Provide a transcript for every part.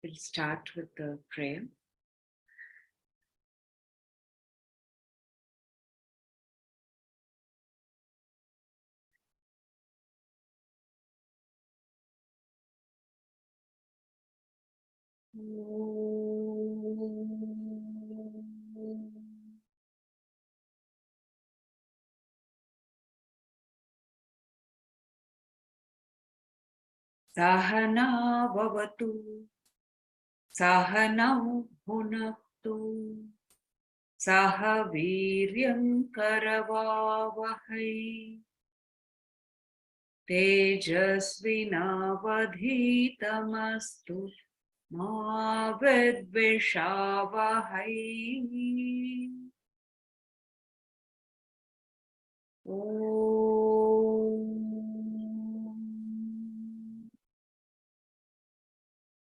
We'll start with the prayer. Sadhana vavatu, Sahanau bhunaktu, Saha viryam karavavahai, Tejasvinavadhitamastu, ma vidvishavahai.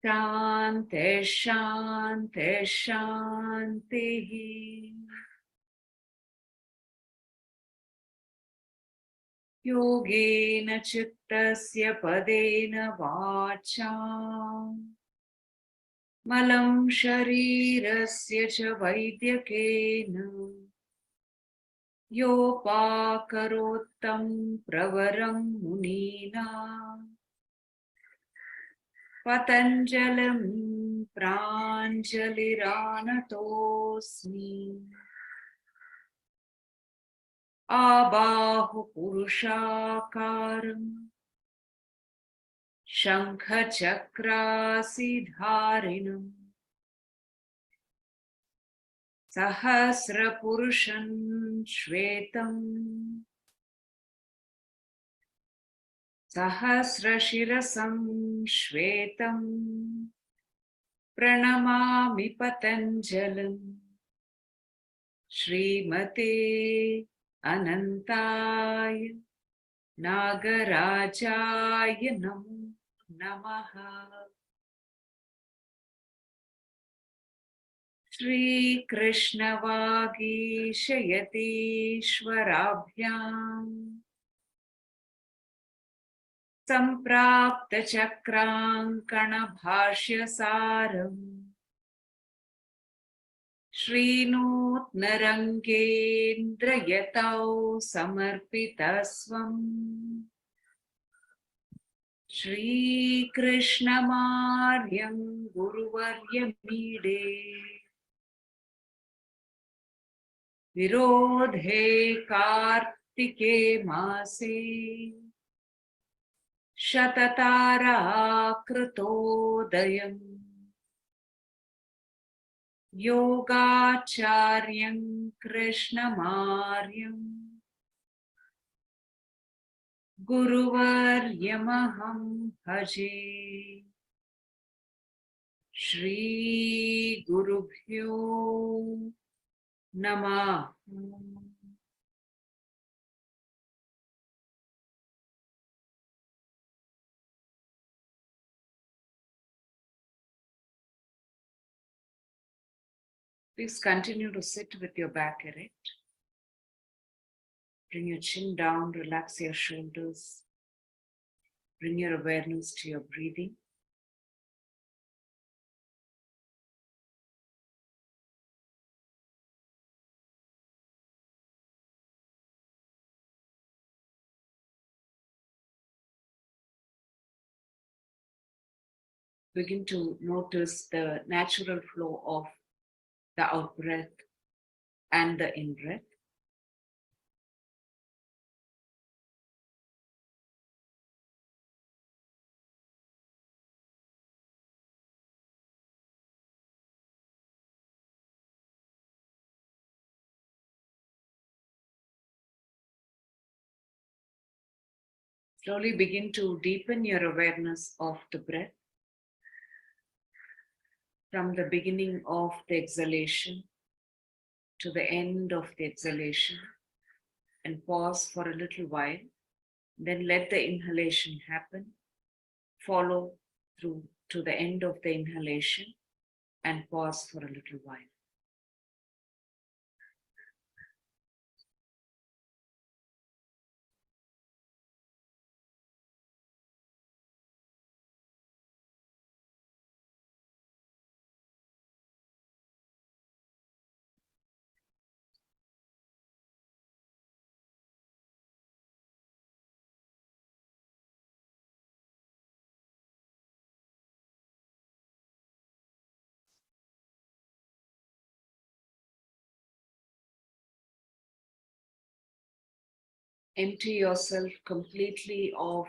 Shanti, Shanti, Shanti. Yogena chittasya padena vacha malam sharirasya cha vaidyakena yopakarottam pravaram munina patanjalam pranjaliranatosmi. Abahu purushakaram shankha chakrasidharinam sahasra purushan shvetam sahasra shirasam shvetam pranamami patanjalam Shrimate Anantaya Nagarajaya Namo Namaha. Shri Krishna Vagishayatishwarabhyam Samprapta Chakrankana Bhashya Saram Srinutnarangendra Yatau Samarpitasvam Shri Krishna Maryam Guruvaryamide Virodhe Kartike Mase Shatatara Krutodayam Yogacharyam Krishna Maryam Guruvaryamaham bhaje. Shri Gurubhyo Namah. Please continue to sit with your back erect. Bring your chin down, relax your shoulders. Bring your awareness to your breathing. Begin to notice the natural flow of the out breath and the in breath. Slowly begin to deepen your awareness of the breath from the beginning of the exhalation to the end of the exhalation, and pause for a little while. Then let the inhalation happen. Follow through to the end of the inhalation and pause for a little while. Empty yourself completely of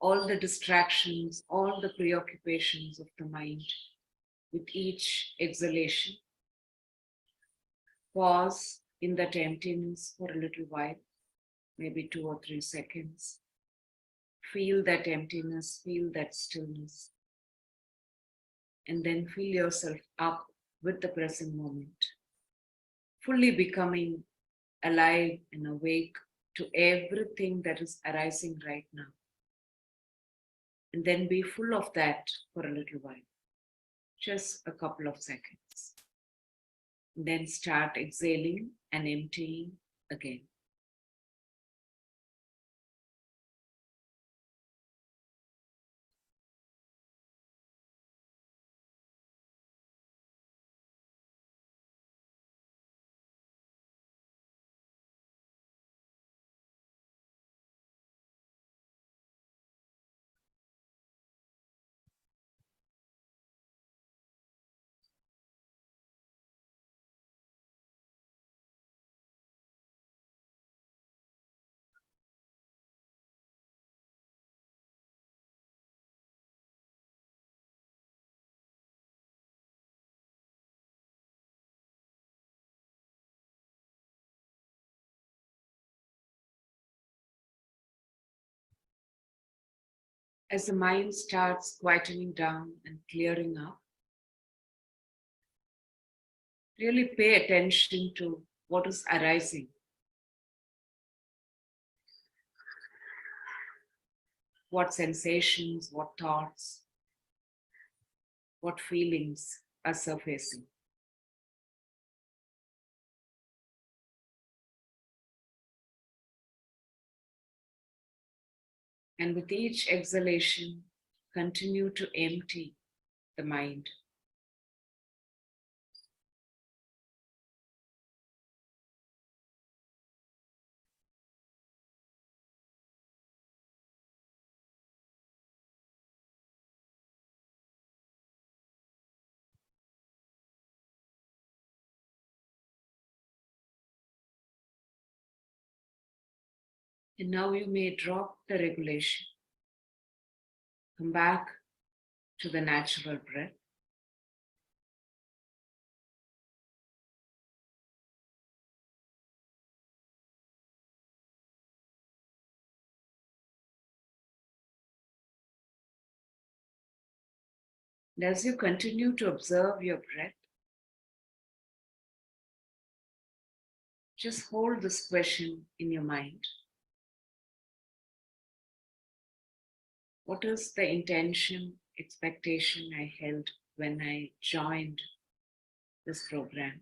all the distractions, all the preoccupations of the mind with each exhalation. Pause in that emptiness for a little while, maybe 2 or 3 seconds. Feel that emptiness, feel that stillness, and then fill yourself up with the present moment, fully becoming alive and awake to everything that is arising right now. And then be full of that for a little while, just a couple of seconds. And then start exhaling and emptying again. As the mind starts quietening down and clearing up, really pay attention to what is arising. What sensations, what thoughts, what feelings are surfacing. And with each exhalation, continue to empty the mind. And now you may drop the regulation. Come back to the natural breath. And as you continue to observe your breath, just hold this question in your mind. What is the intention, expectation I held when I joined this program?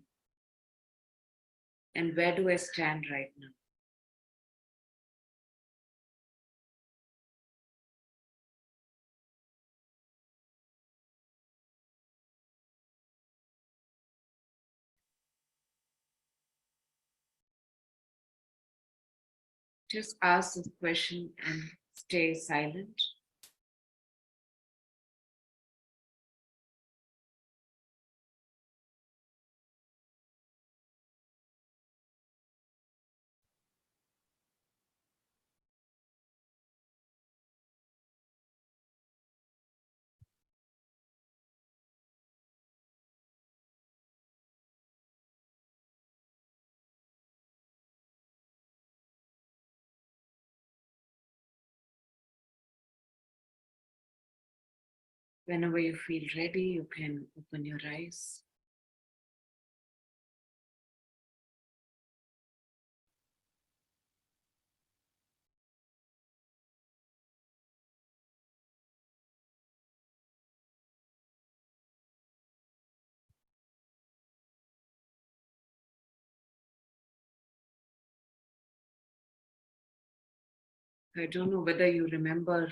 And where do I stand right now? Just ask this question and stay silent. Whenever you feel ready, you can open your eyes. I don't know whether you remember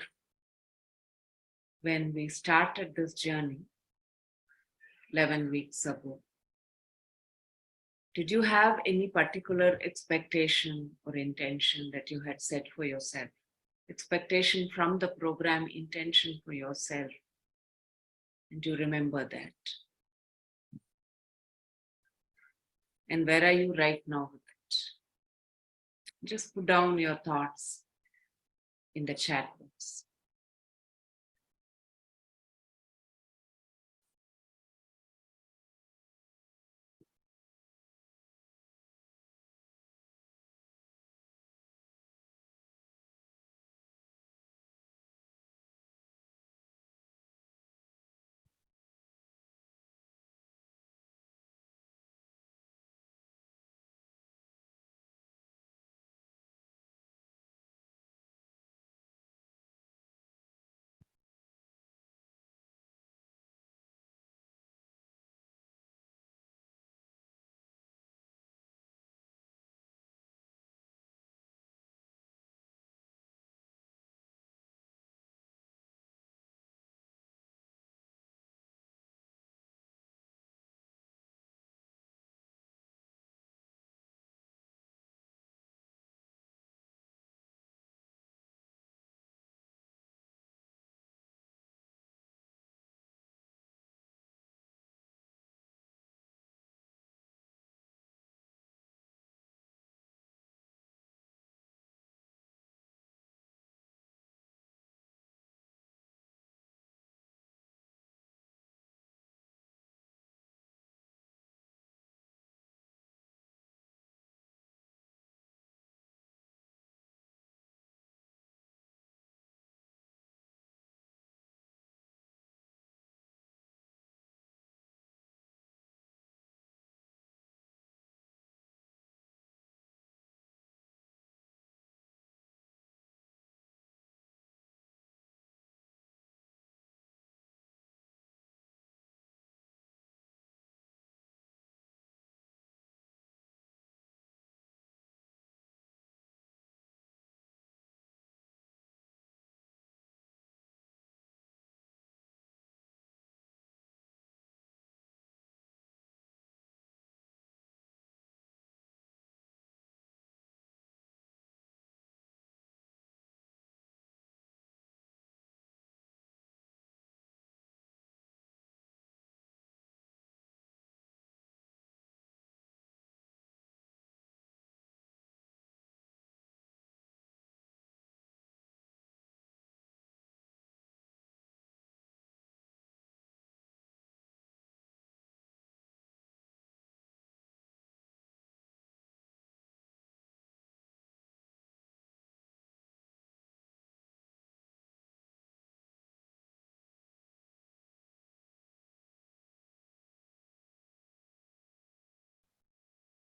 when we started this journey 11 weeks ago. Did you have any particular expectation or intention that you had set for yourself? Expectation from the program, intention for yourself. And you remember that. And where are you right now with it? Just put down your thoughts in the chat box.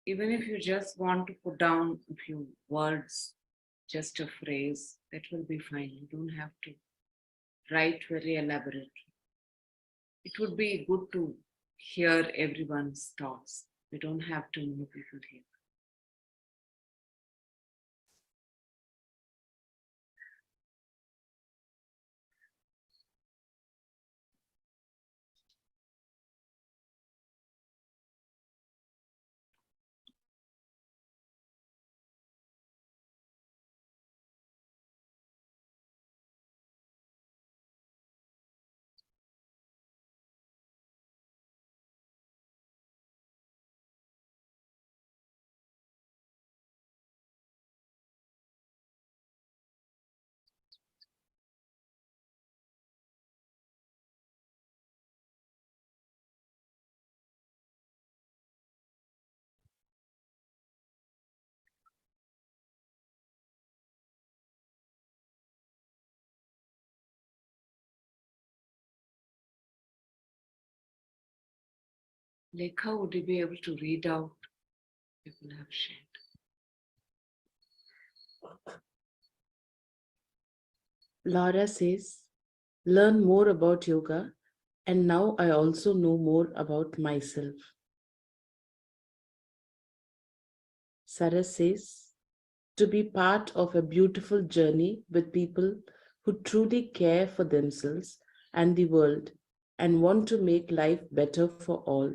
Even if you just want to put down a few words, just a phrase, that will be fine. You don't have to write very elaborate. It would be good to hear everyone's thoughts. We don't have too many people here. Lekha, would you be able to read out what people have shared? Laura says, learn more about yoga, and now I also know more about myself. Sarah says, to be part of a beautiful journey with people who truly care for themselves and the world and want to make life better for all.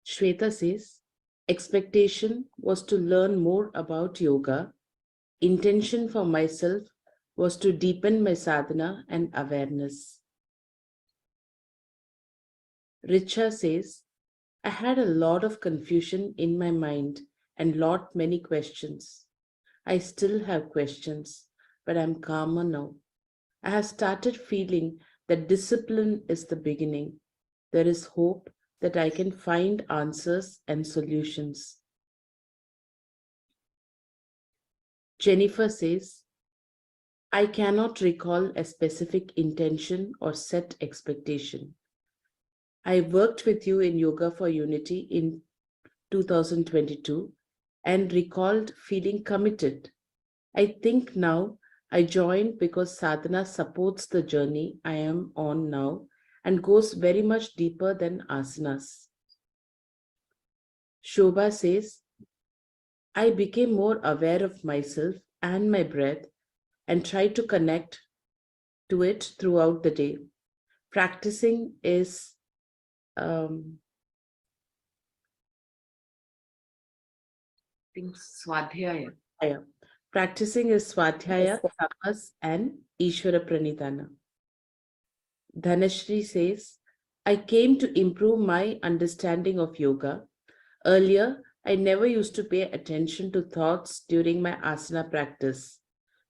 Shweta says, expectation was to learn more about yoga. Intention for myself was to deepen my sadhana and awareness. Richa says, I had a lot of confusion in my mind and many questions. I still have questions, but I'm calmer now. I have started feeling that discipline is the beginning. There is hope that I can find answers and solutions. Jennifer says, I cannot recall a specific intention or set expectation. I worked with you in Yoga4Unity in 2022 and recalled feeling committed. I think now I joined because sadhana supports the journey I am on now and goes very much deeper than asanas. Shobha says, I became more aware of myself and my breath and tried to connect to it throughout the day. Practicing is I think Swadhyaya. Practicing is Swadhyaya, Tapas, and Ishvara Pranidhana. Dhanashri says, I came to improve my understanding of yoga. Earlier, I never used to pay attention to thoughts during my asana practice.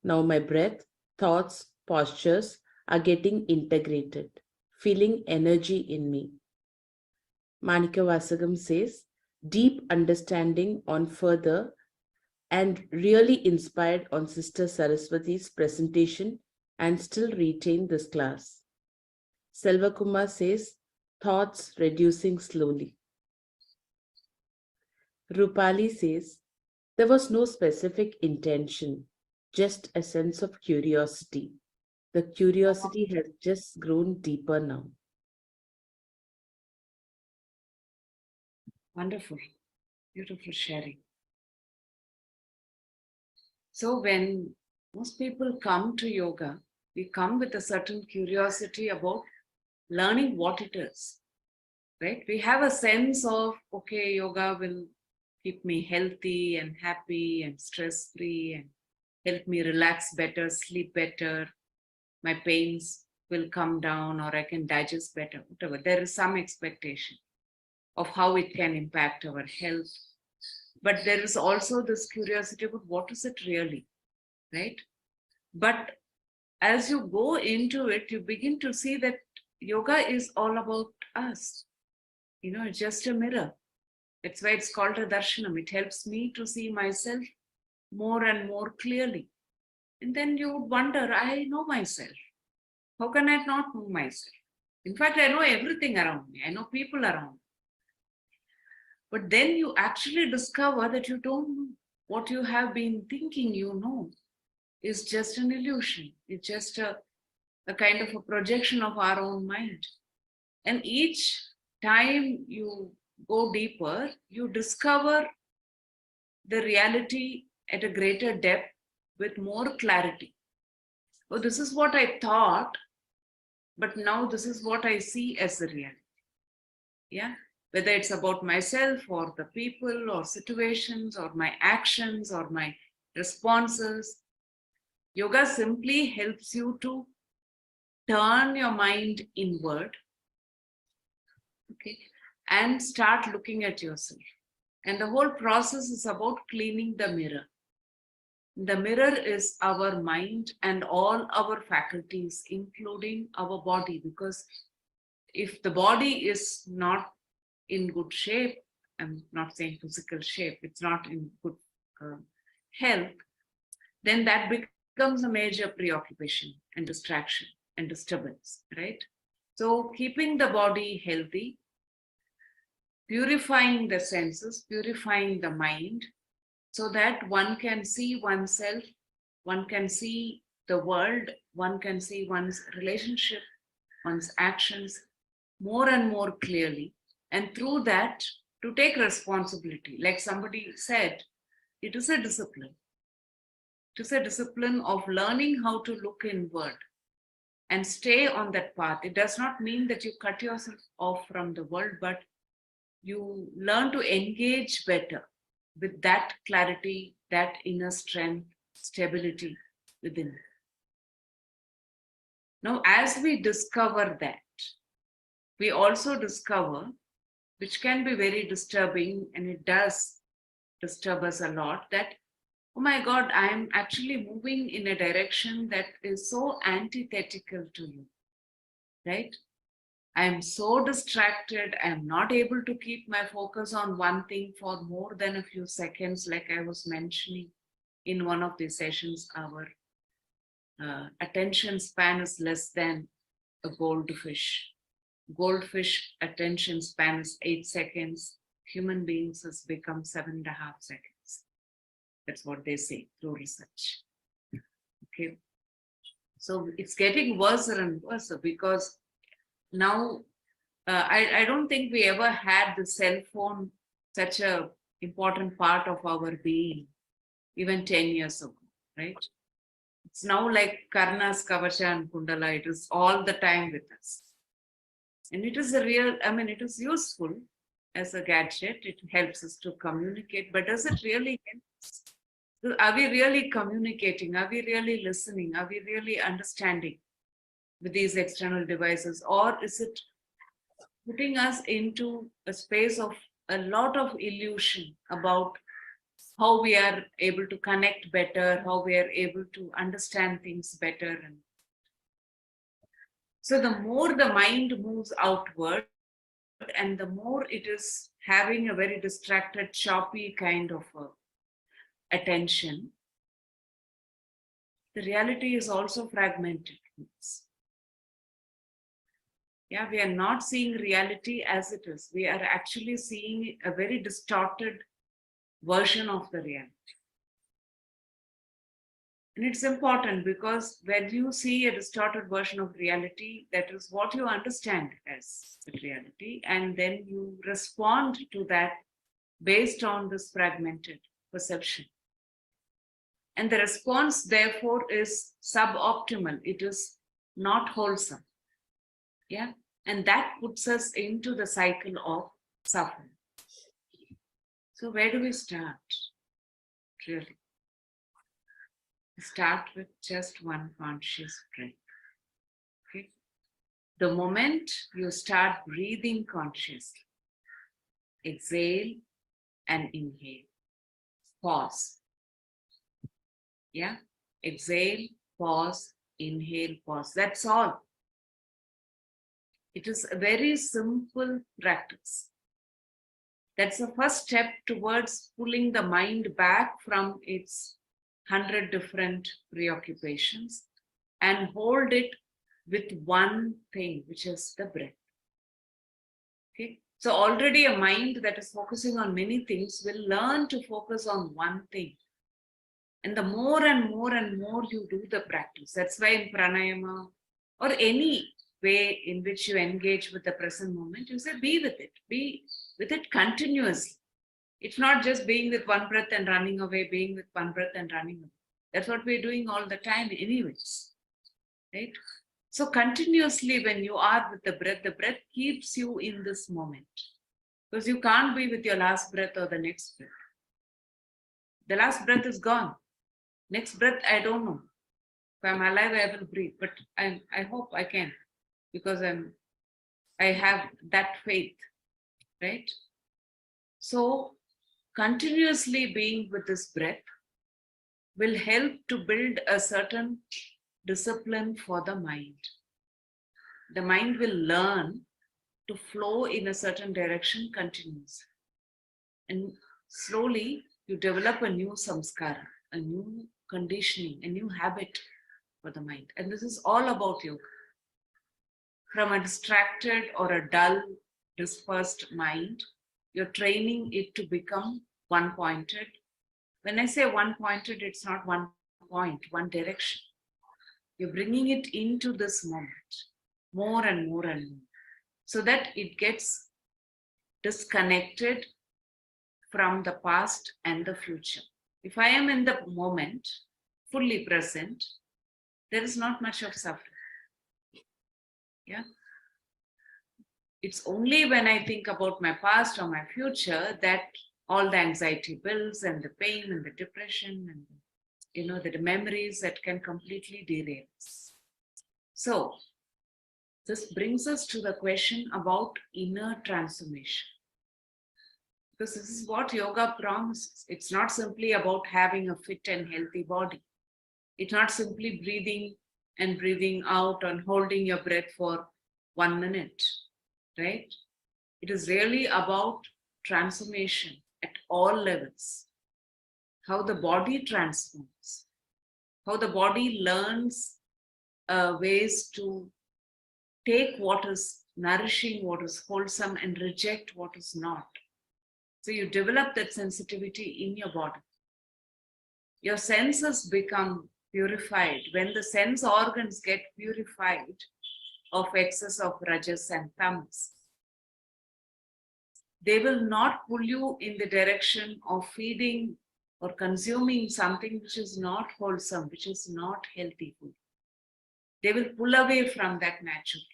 Now my breath, thoughts, postures are getting integrated, feeling energy in me. Manika Vasagam says, deep understanding on further and really inspired on Sister Saraswati's presentation and still retain this class. Selvakumar says, thoughts reducing slowly. Rupali says, there was no specific intention, just a sense of curiosity. The curiosity has just grown deeper now. Wonderful. Beautiful sharing. So when most people come to yoga, we come with a certain curiosity about learning what it is, right? We have a sense of, okay, yoga will keep me healthy and happy and stress-free and help me relax better, sleep better. My pains will come down or I can digest better, whatever. There is some expectation of how it can impact our health. But there is also this curiosity about what is it really, right? But as you go into it, you begin to see that yoga is all about us. It's just a mirror. That's why it's called a darshanam. It helps me to see myself more and more clearly. And then you would wonder, I know myself. How can I not know myself? In fact, I know everything around me. I know people around me. But then you actually discover that you don't know. What you have been thinking you know is just an illusion. It's just a kind of a projection of our own mind. And each time you go deeper, you discover the reality at a greater depth with more clarity. Oh, this is what I thought, but now this is what I see as the reality. Yeah. Whether it's about myself or the people or situations or my actions or my responses, yoga simply helps you to turn your mind inward, okay, and start looking at yourself. And the whole process is about cleaning the mirror. The mirror is our mind and all our faculties, including our body, because if the body is not in good shape, I'm not saying physical shape, it's not in good uh, health, then that becomes a major preoccupation and distraction and disturbance, right? So, keeping the body healthy, purifying the senses, purifying the mind, so that one can see oneself, one can see the world, one can see one's relationship, one's actions more and more clearly. And through that, to take responsibility. Like somebody said, it is a discipline. It is a discipline of learning how to look inward and stay on that path. It does not mean that you cut yourself off from the world, but you learn to engage better with that clarity, that inner strength, stability within. Now, as we discover that, we also discover, which can be very disturbing, and it does disturb us a lot, that, oh my God, I am actually moving in a direction that is so antithetical to you, right? I am so distracted. I am not able to keep my focus on one thing for more than a few seconds, like I was mentioning in one of the sessions. Our attention span is less than a goldfish. Goldfish attention span is 8 seconds. Human beings has become 7.5 seconds. That's what they say through research. Okay. So it's getting worse and worse because now I don't think we ever had the cell phone such a important part of our being even 10 years ago, right? It's now like Karna's Kavacha and Kundala. It is all the time with us. And it is a real, I mean, it is useful as a gadget. It helps us to communicate, but does it really help us? Are we really communicating? Are we really listening? Are we really understanding with these external devices? Or is it putting us into a space of a lot of illusion about how we are able to connect better, how we are able to understand things better? And so the more the mind moves outward and the more it is having a very distracted, choppy kind of attention, the reality is also fragmented. Yeah, we are not seeing reality as it is. We are actually seeing a very distorted version of the reality. And it's important because when you see a distorted version of reality, that is what you understand as the reality. And then you respond to that based on this fragmented perception. And the response, therefore, is suboptimal. It is not wholesome. Yeah. And that puts us into the cycle of suffering. So, where do we start? Really? Start with just one conscious breath. Okay. The moment you start breathing consciously, exhale and inhale. Pause. Yeah. Exhale, pause, inhale, pause. That's all. It is a very simple practice. That's the first step towards pulling the mind back from its 100 different preoccupations and hold it with one thing, which is the breath. Okay. So already a mind that is focusing on many things will learn to focus on one thing. And the more and more and more you do the practice, that's why in pranayama or any way in which you engage with the present moment, you say, be with it. Be with it continuously. It's not just being with one breath and running away, being with one breath and running away. That's what we're doing all the time anyways, right? So continuously when you are with the breath keeps you in this moment. Because you can't be with your last breath or the next breath. The last breath is gone. Next breath, I don't know. If I'm alive, I will breathe. But I hope I can, because I have that faith, right? So continuously being with this breath will help to build a certain discipline for the mind. The mind will learn to flow in a certain direction continuously. And slowly you develop a new samskara, a new conditioning, a new habit for the mind. And this is all about yoga. From a distracted or a dull, dispersed mind, you're training it to become one-pointed. When I say one-pointed, it's not one point, one direction. You're bringing it into this moment more and more and more, so that it gets disconnected from the past and the future. If I am in the moment, fully present, there is not much of suffering. Yeah. It's only when I think about my past or my future that all the anxiety builds and the pain and the depression and the memories that can completely derail us. So this brings us to the question about inner transformation. Because this is what yoga promises. It's not simply about having a fit and healthy body. It's not simply breathing and breathing out and holding your breath for 1 minute, right? It is really about transformation at all levels. How the body transforms, how the body learns ways to take what is nourishing, what is wholesome, and reject what is not. So you develop that sensitivity in your body. Your senses become purified. When the sense organs get purified of excess of rajas and tamas, they will not pull you in the direction of feeding or consuming something which is not wholesome, which is not healthy food. They will pull away from that naturally.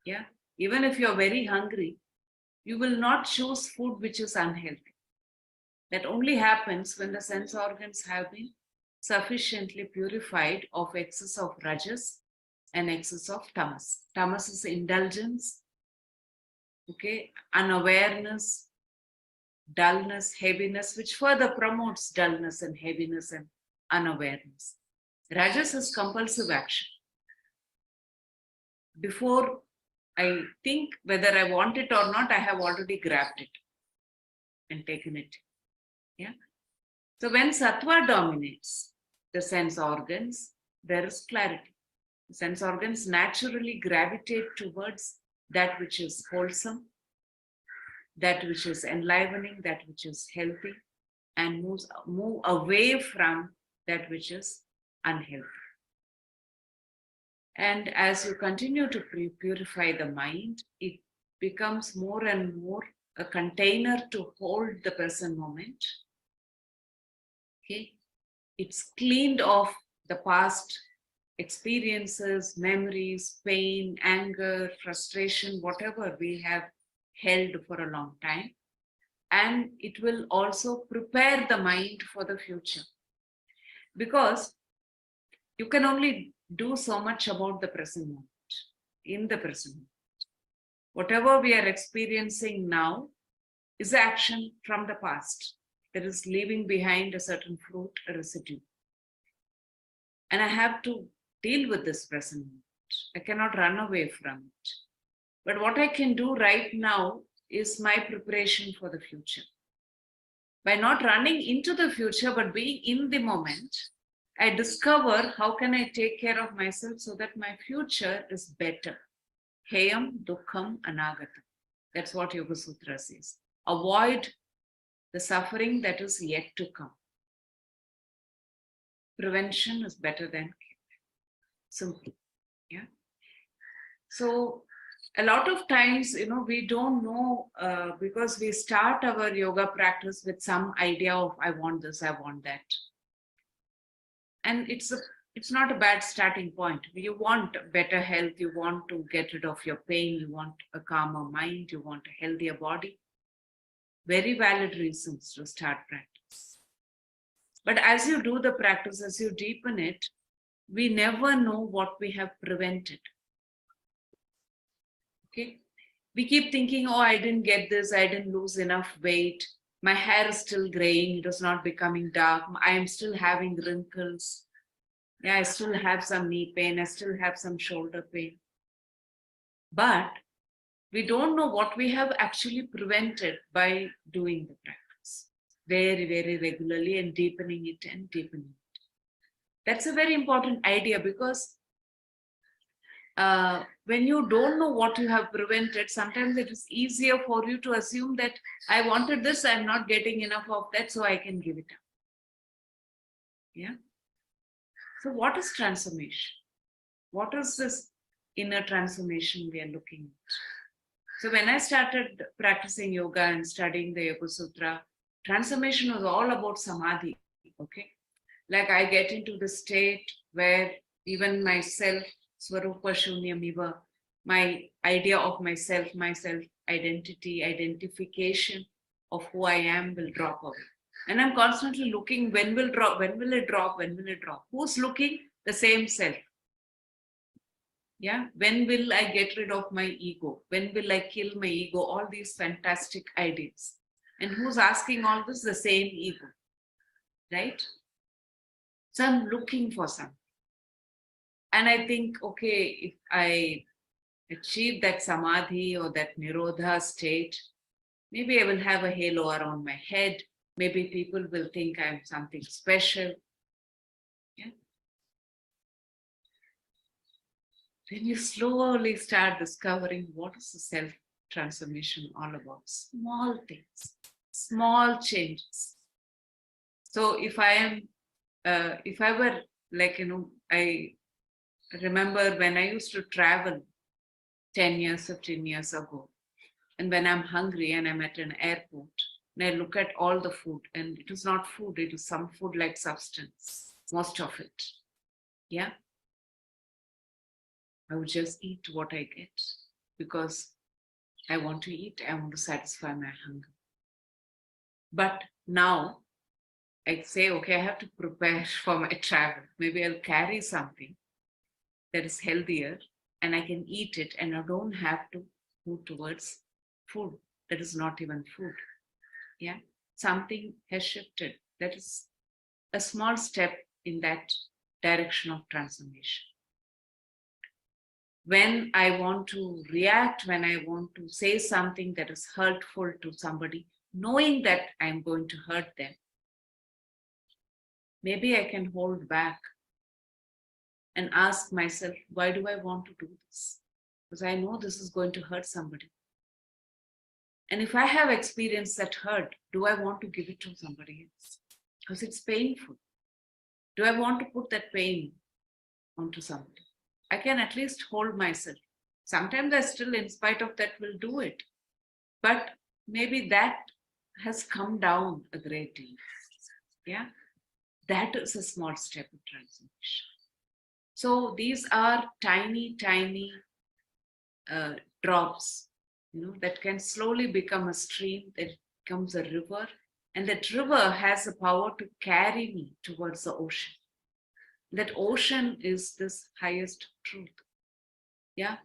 Yeah. Even if you're very hungry, you will not choose food which is unhealthy. That only happens when the sense organs have been sufficiently purified of excess of rajas and excess of tamas. Tamas is indulgence, okay, unawareness, dullness, heaviness, which further promotes dullness and heaviness and unawareness. Rajas is compulsive action. Before I think whether I want it or not, I have already grabbed it and taken it. Yeah. So when sattva dominates the sense organs, there is clarity. The sense organs naturally gravitate towards that which is wholesome, that which is enlivening, that which is healthy, and move away from that which is unhealthy. And as you continue to purify the mind, it becomes more and more a container to hold the present moment. Okay, it's cleaned off the past experiences, memories, pain, anger, frustration, whatever we have held for a long time. And it will also prepare the mind for the future. Because you can only do so much about the present moment, in the present moment. Whatever we are experiencing now is action from the past. That is leaving behind a certain fruit, a residue. And I have to deal with this present moment. I cannot run away from it. But what I can do right now is my preparation for the future. By not running into the future, but being in the moment, I discover how can I take care of myself so that my future is better. Heyam, Dukkham, Anagatam. That's what Yoga Sutra says. Avoid the suffering that is yet to come. Prevention is better than cure. Simple. Yeah. So a lot of times, we don't know because we start our yoga practice with some idea of I want this, I want that. And it's not a bad starting point. You want better health, you want to get rid of your pain, you want a calmer mind, you want a healthier body. Very valid reasons to start practice. But as you do the practice, as you deepen it, we never know what we have prevented. Okay? We keep thinking, oh, I didn't get this, I didn't lose enough weight, my hair is still graying, it is not becoming dark, I am still having wrinkles. Yeah, I still have some knee pain, I still have some shoulder pain. But we don't know what we have actually prevented by doing the practice very, very regularly and deepening it and deepening it. That's a very important idea because when you don't know what you have prevented, sometimes it is easier for you to assume that I wanted this, I'm not getting enough of that, so I can give it up. Yeah. So what is transformation? What is this inner transformation we are looking at? So when I started practicing yoga and studying the Yoga Sutra, transformation was all about samadhi. Okay. Like I get into the state where even myself, Swarupa Shunyamiva, my idea of myself identity, identification of who I am will drop away. And I'm constantly looking, when will it drop, when will it drop? Who's looking? The same self. Yeah. When will I get rid of my ego? When will I kill my ego? All these fantastic ideas. And who's asking all this? The same ego. Right? So I'm looking for something. And I think, okay, if I achieve that samadhi or that nirodha state, maybe I will have a halo around my head. Maybe people will think I'm something special. Yeah. Then you slowly start discovering what is the self-transformation all about. Small things, small changes. So if I were like, I remember when I used to travel 10 years, 15 years ago, and when I'm hungry and I'm at an airport, and I look at all the food, and it is not food, it is some food-like substance, most of it. Yeah. I would just eat what I get because I want to eat, I want to satisfy my hunger. But now I say, okay, I have to prepare for my travel. Maybe I'll carry something that is healthier and I can eat it and I don't have to move towards food that is not even food. Yeah, something has shifted. That is a small step in that direction of transformation. When I want to react, when I want to say something that is hurtful to somebody, knowing that I'm going to hurt them, maybe I can hold back and ask myself, why do I want to do this? Because I know this is going to hurt somebody. And if I have experienced that hurt, do I want to give it to somebody else? Because it's painful. Do I want to put that pain onto somebody? I can at least hold myself. Sometimes I still, in spite of that, will do it. But maybe that has come down a great deal. Yeah. That is a small step of transformation. So these are tiny, tiny drops, that can slowly become a stream, that becomes a river. And that river has the power to carry me towards the ocean. That ocean is this highest truth. Yeah.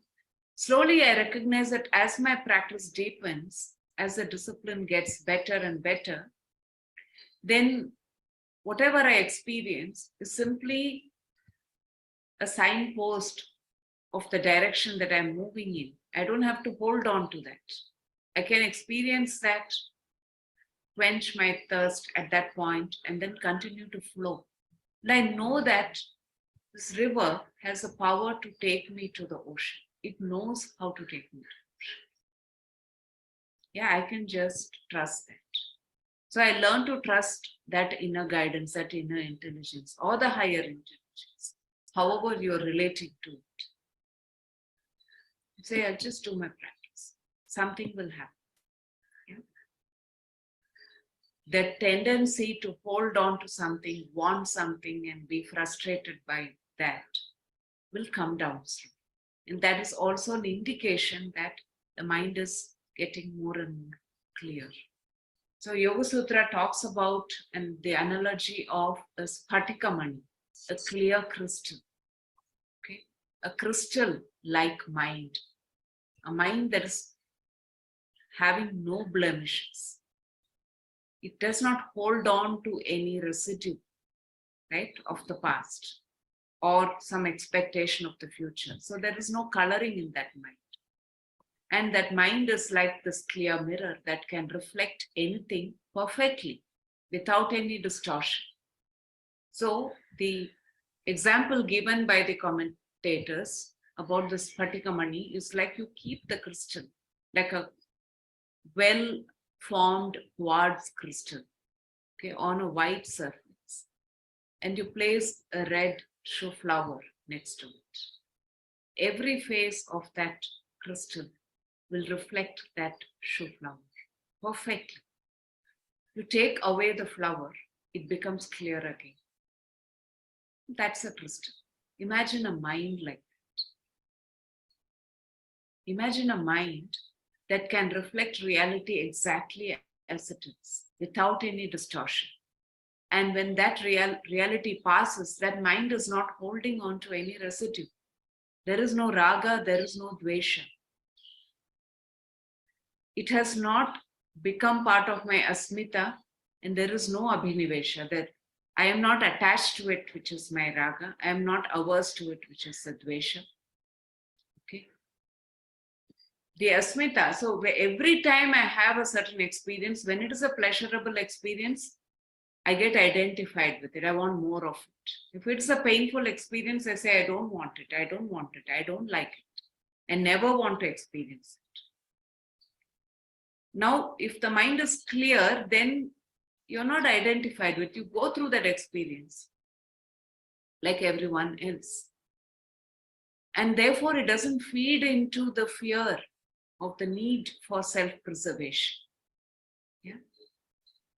Slowly, I recognize that as my practice deepens, as the discipline gets better and better, then whatever I experience is simply a signpost of the direction that I'm moving in. I don't have to hold on to that. I can experience that, quench my thirst at that point, and then continue to flow. And I know that this river has the power to take me to the ocean. It knows how to take me to the ocean. Yeah, I can just trust that. So I learn to trust that inner guidance, that inner intelligence, or the higher intelligence, however you're relating to it. Say, I'll just do my practice. Something will happen. Yeah? That tendency to hold on to something, want something, and be frustrated by that will come down slowly. And that is also an indication that the mind is getting more and more clear. So Yoga Sutra talks about and the analogy of a sphatika mani, a clear crystal. Okay, a crystal-like mind, a mind that is having no blemishes. It does not hold on to any residue, right, of the past or some expectation of the future. So there is no coloring in that mind. And that mind is like this clear mirror that can reflect anything perfectly without any distortion. So the example given by the commentators about the Sphatika Mani is like you keep the crystal, like a well-formed quartz crystal, okay, on a white surface. And you place a red shoe flower next to it. Every face of that crystal will reflect that shoe flower perfectly. You take away the flower, it becomes clear again. That's a crystal. Imagine a mind like that. Imagine a mind that can reflect reality exactly as it is, without any distortion. And when that reality passes, that mind is not holding on to any residue. There is no raga, there is no dvesha. It has not become part of my asmita, and there is no abhinivesha, that I am not attached to it, which is my raga. I am not averse to it, which is the dvesha. Okay. The asmita. So every time I have a certain experience, when it is a pleasurable experience, I get identified with it. I want more of it. If it's a painful experience, I say, I don't want it. I don't want it. I don't like it. I never want to experience it. Now, if the mind is clear, then you're not identified with. You go through that experience like everyone else. And therefore, it doesn't feed into the fear of the need for self-preservation. Yeah.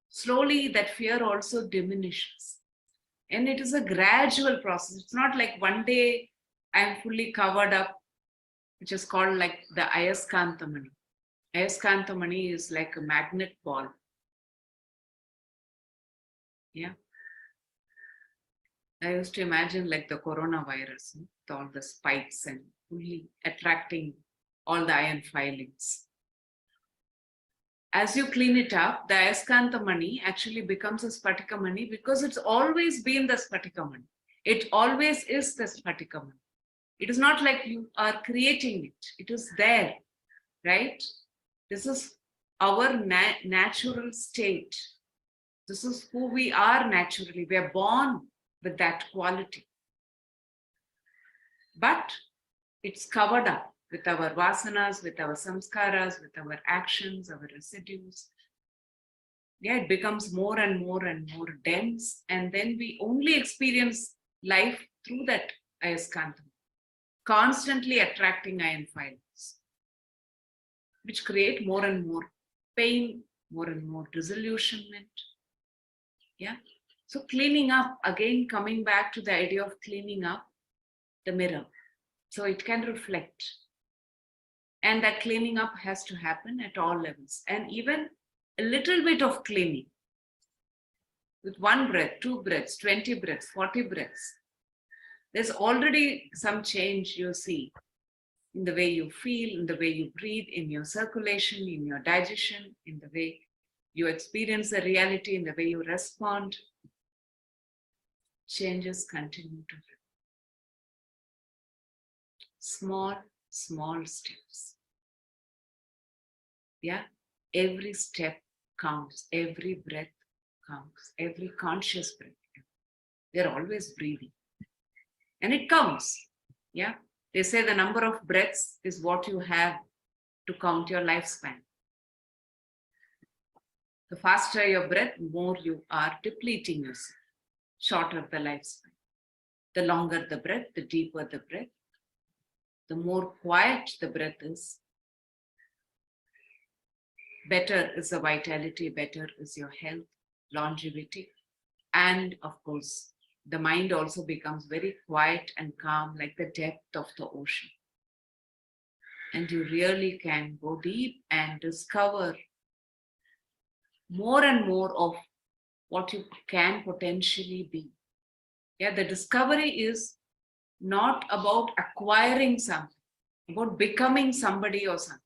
Slowly, that fear also diminishes. And it is a gradual process. It's not like one day I'm fully covered up, which is called like the Ayaskantamani. Ayaskantamani is like a magnet ball. Yeah. I used to imagine like the coronavirus, with all the spikes and fully attracting all the iron filings. As you clean it up, the Ayaskanta Mani actually becomes a Spatika Mani because it's always been the Spatika Mani. It always is the Spatika Mani. It is not like you are creating it. It is there, right? This is our natural state. This is who we are naturally. We are born with that quality. But it's covered up with our vasanas, with our samskaras, with our actions, our residues. Yeah, it becomes more and more and more dense. And then we only experience life through that ayaskantam, constantly attracting iron filings, which create more and more pain, more and more disillusionment. Yeah. So cleaning up, again, coming back to the idea of cleaning up the mirror. So it can reflect. And that cleaning up has to happen at all levels. And even a little bit of cleaning with 1 breath, 2 breaths, 20 breaths, 40 breaths. There's already some change you see in the way you feel, in the way you breathe, in your circulation, in your digestion, in the way you experience the reality, in the way you respond. Changes continue to happen. Small, small steps. Yeah, every step counts, every breath counts, every conscious breath. They're always breathing. And it counts. Yeah. They say the number of breaths is what you have to count your lifespan. The faster your breath, more you are depleting yourself. Shorter the lifespan. The longer the breath, the deeper the breath, the more quiet the breath is, better is the vitality, better is your health, longevity. And of course, the mind also becomes very quiet and calm, like the depth of the ocean. And you really can go deep and discover more and more of what you can potentially be. Yeah, the discovery is not about acquiring something, about becoming somebody or something.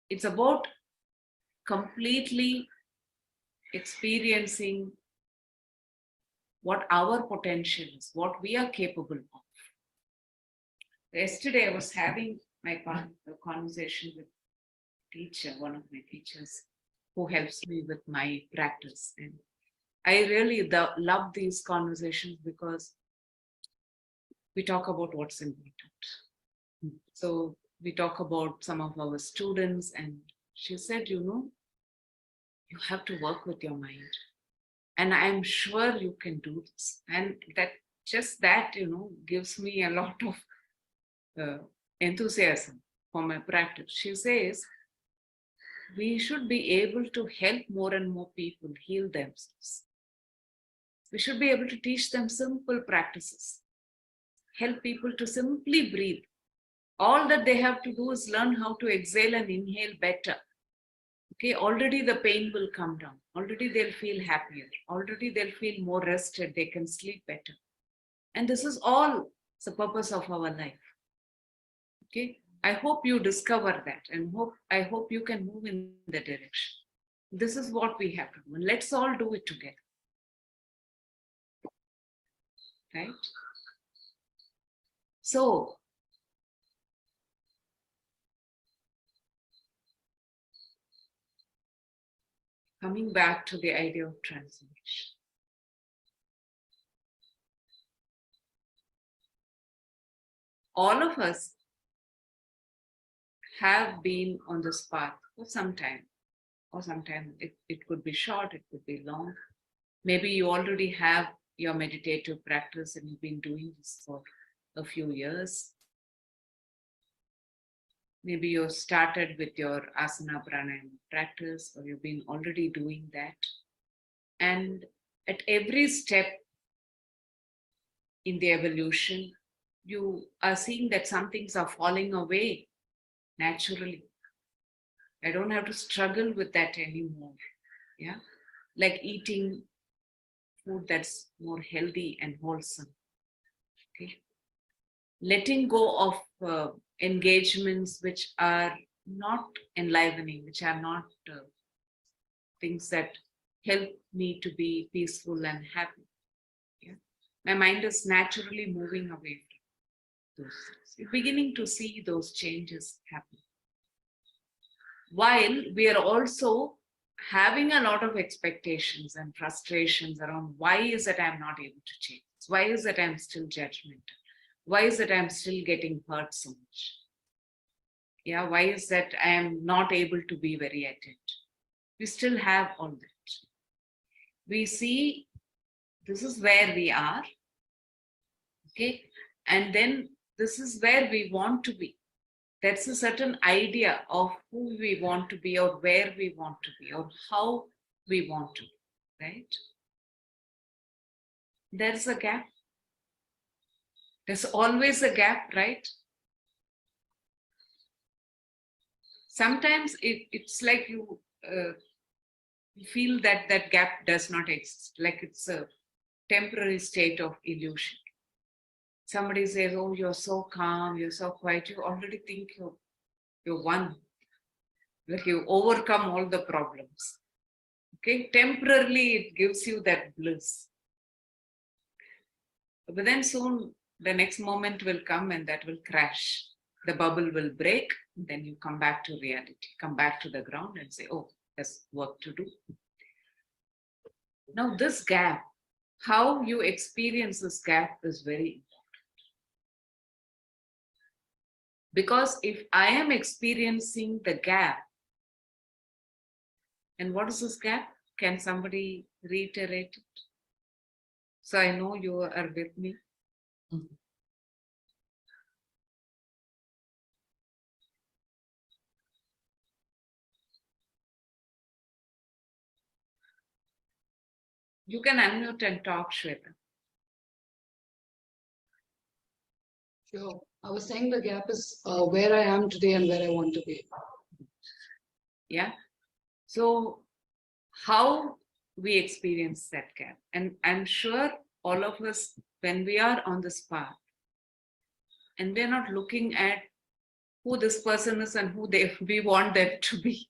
It's about completely experiencing what our potential is, what we are capable of. Yesterday, I was having my conversation with a teacher, one of my teachers, who helps me with my practice. And I really love these conversations because we talk about what's important. So we talk about some of our students, and she said, you have to work with your mind. And I'm sure you can do this. And that gives me a lot of enthusiasm for my practice. She says, we should be able to help more and more people heal themselves. We should be able to teach them simple practices, help people to simply breathe. All that they have to do is learn how to exhale and inhale better. Okay, already the pain will come down. Already they'll feel happier. Already they'll feel more rested. They can sleep better. And this is all the purpose of our life. Okay, I hope you discover that, and I hope you can move in the direction. This is what we have to do, and let's all do it together. Right? So, coming back to the idea of transformation. All of us have been on this path for some time, or sometimes it could be short, it could be long. Maybe you already have your meditative practice and you've been doing this for a few years. Maybe you started with your asana pranayama practice, or you've been already doing that. And at every step in the evolution, you are seeing that some things are falling away naturally. I don't have to struggle with that anymore. Yeah. Like eating food that's more healthy and wholesome. Okay. Letting go of engagements which are not enlivening, which are not things that help me to be peaceful and happy. Yeah? My mind is naturally moving away from those things. You're beginning to see those changes happen. While we are also having a lot of expectations and frustrations around why is it I'm not able to change? Why is it I'm still judgmental? Why is it I'm still getting hurt so much? Yeah, why is that I am not able to be very attentive? We still have all that. We see this is where we are, okay? And then this is where we want to be. That's a certain idea of who we want to be, or where we want to be, or how we want to be, right? There's a gap. There's always a gap, right? Sometimes it's like you feel that that gap does not exist, like it's a temporary state of illusion. Somebody says, oh, you're so calm, you're so quiet, you already think you're one, like you overcome all the problems. Okay, temporarily it gives you that bliss. But then soon the next moment will come and that will crash. The bubble will break, and then you come back to reality, come back to the ground and say, oh, there's work to do. Now this gap, how you experience this gap is very important. Because if I am experiencing the gap, and what is this gap? Can somebody reiterate it? So I know you are with me. You can unmute and talk, Shweta. Sure. I was saying the gap is where I am today and where I want to be. Yeah. So how we experience that gap. And I'm sure all of us, when we are on this path, and we're not looking at who this person is and who we want them to be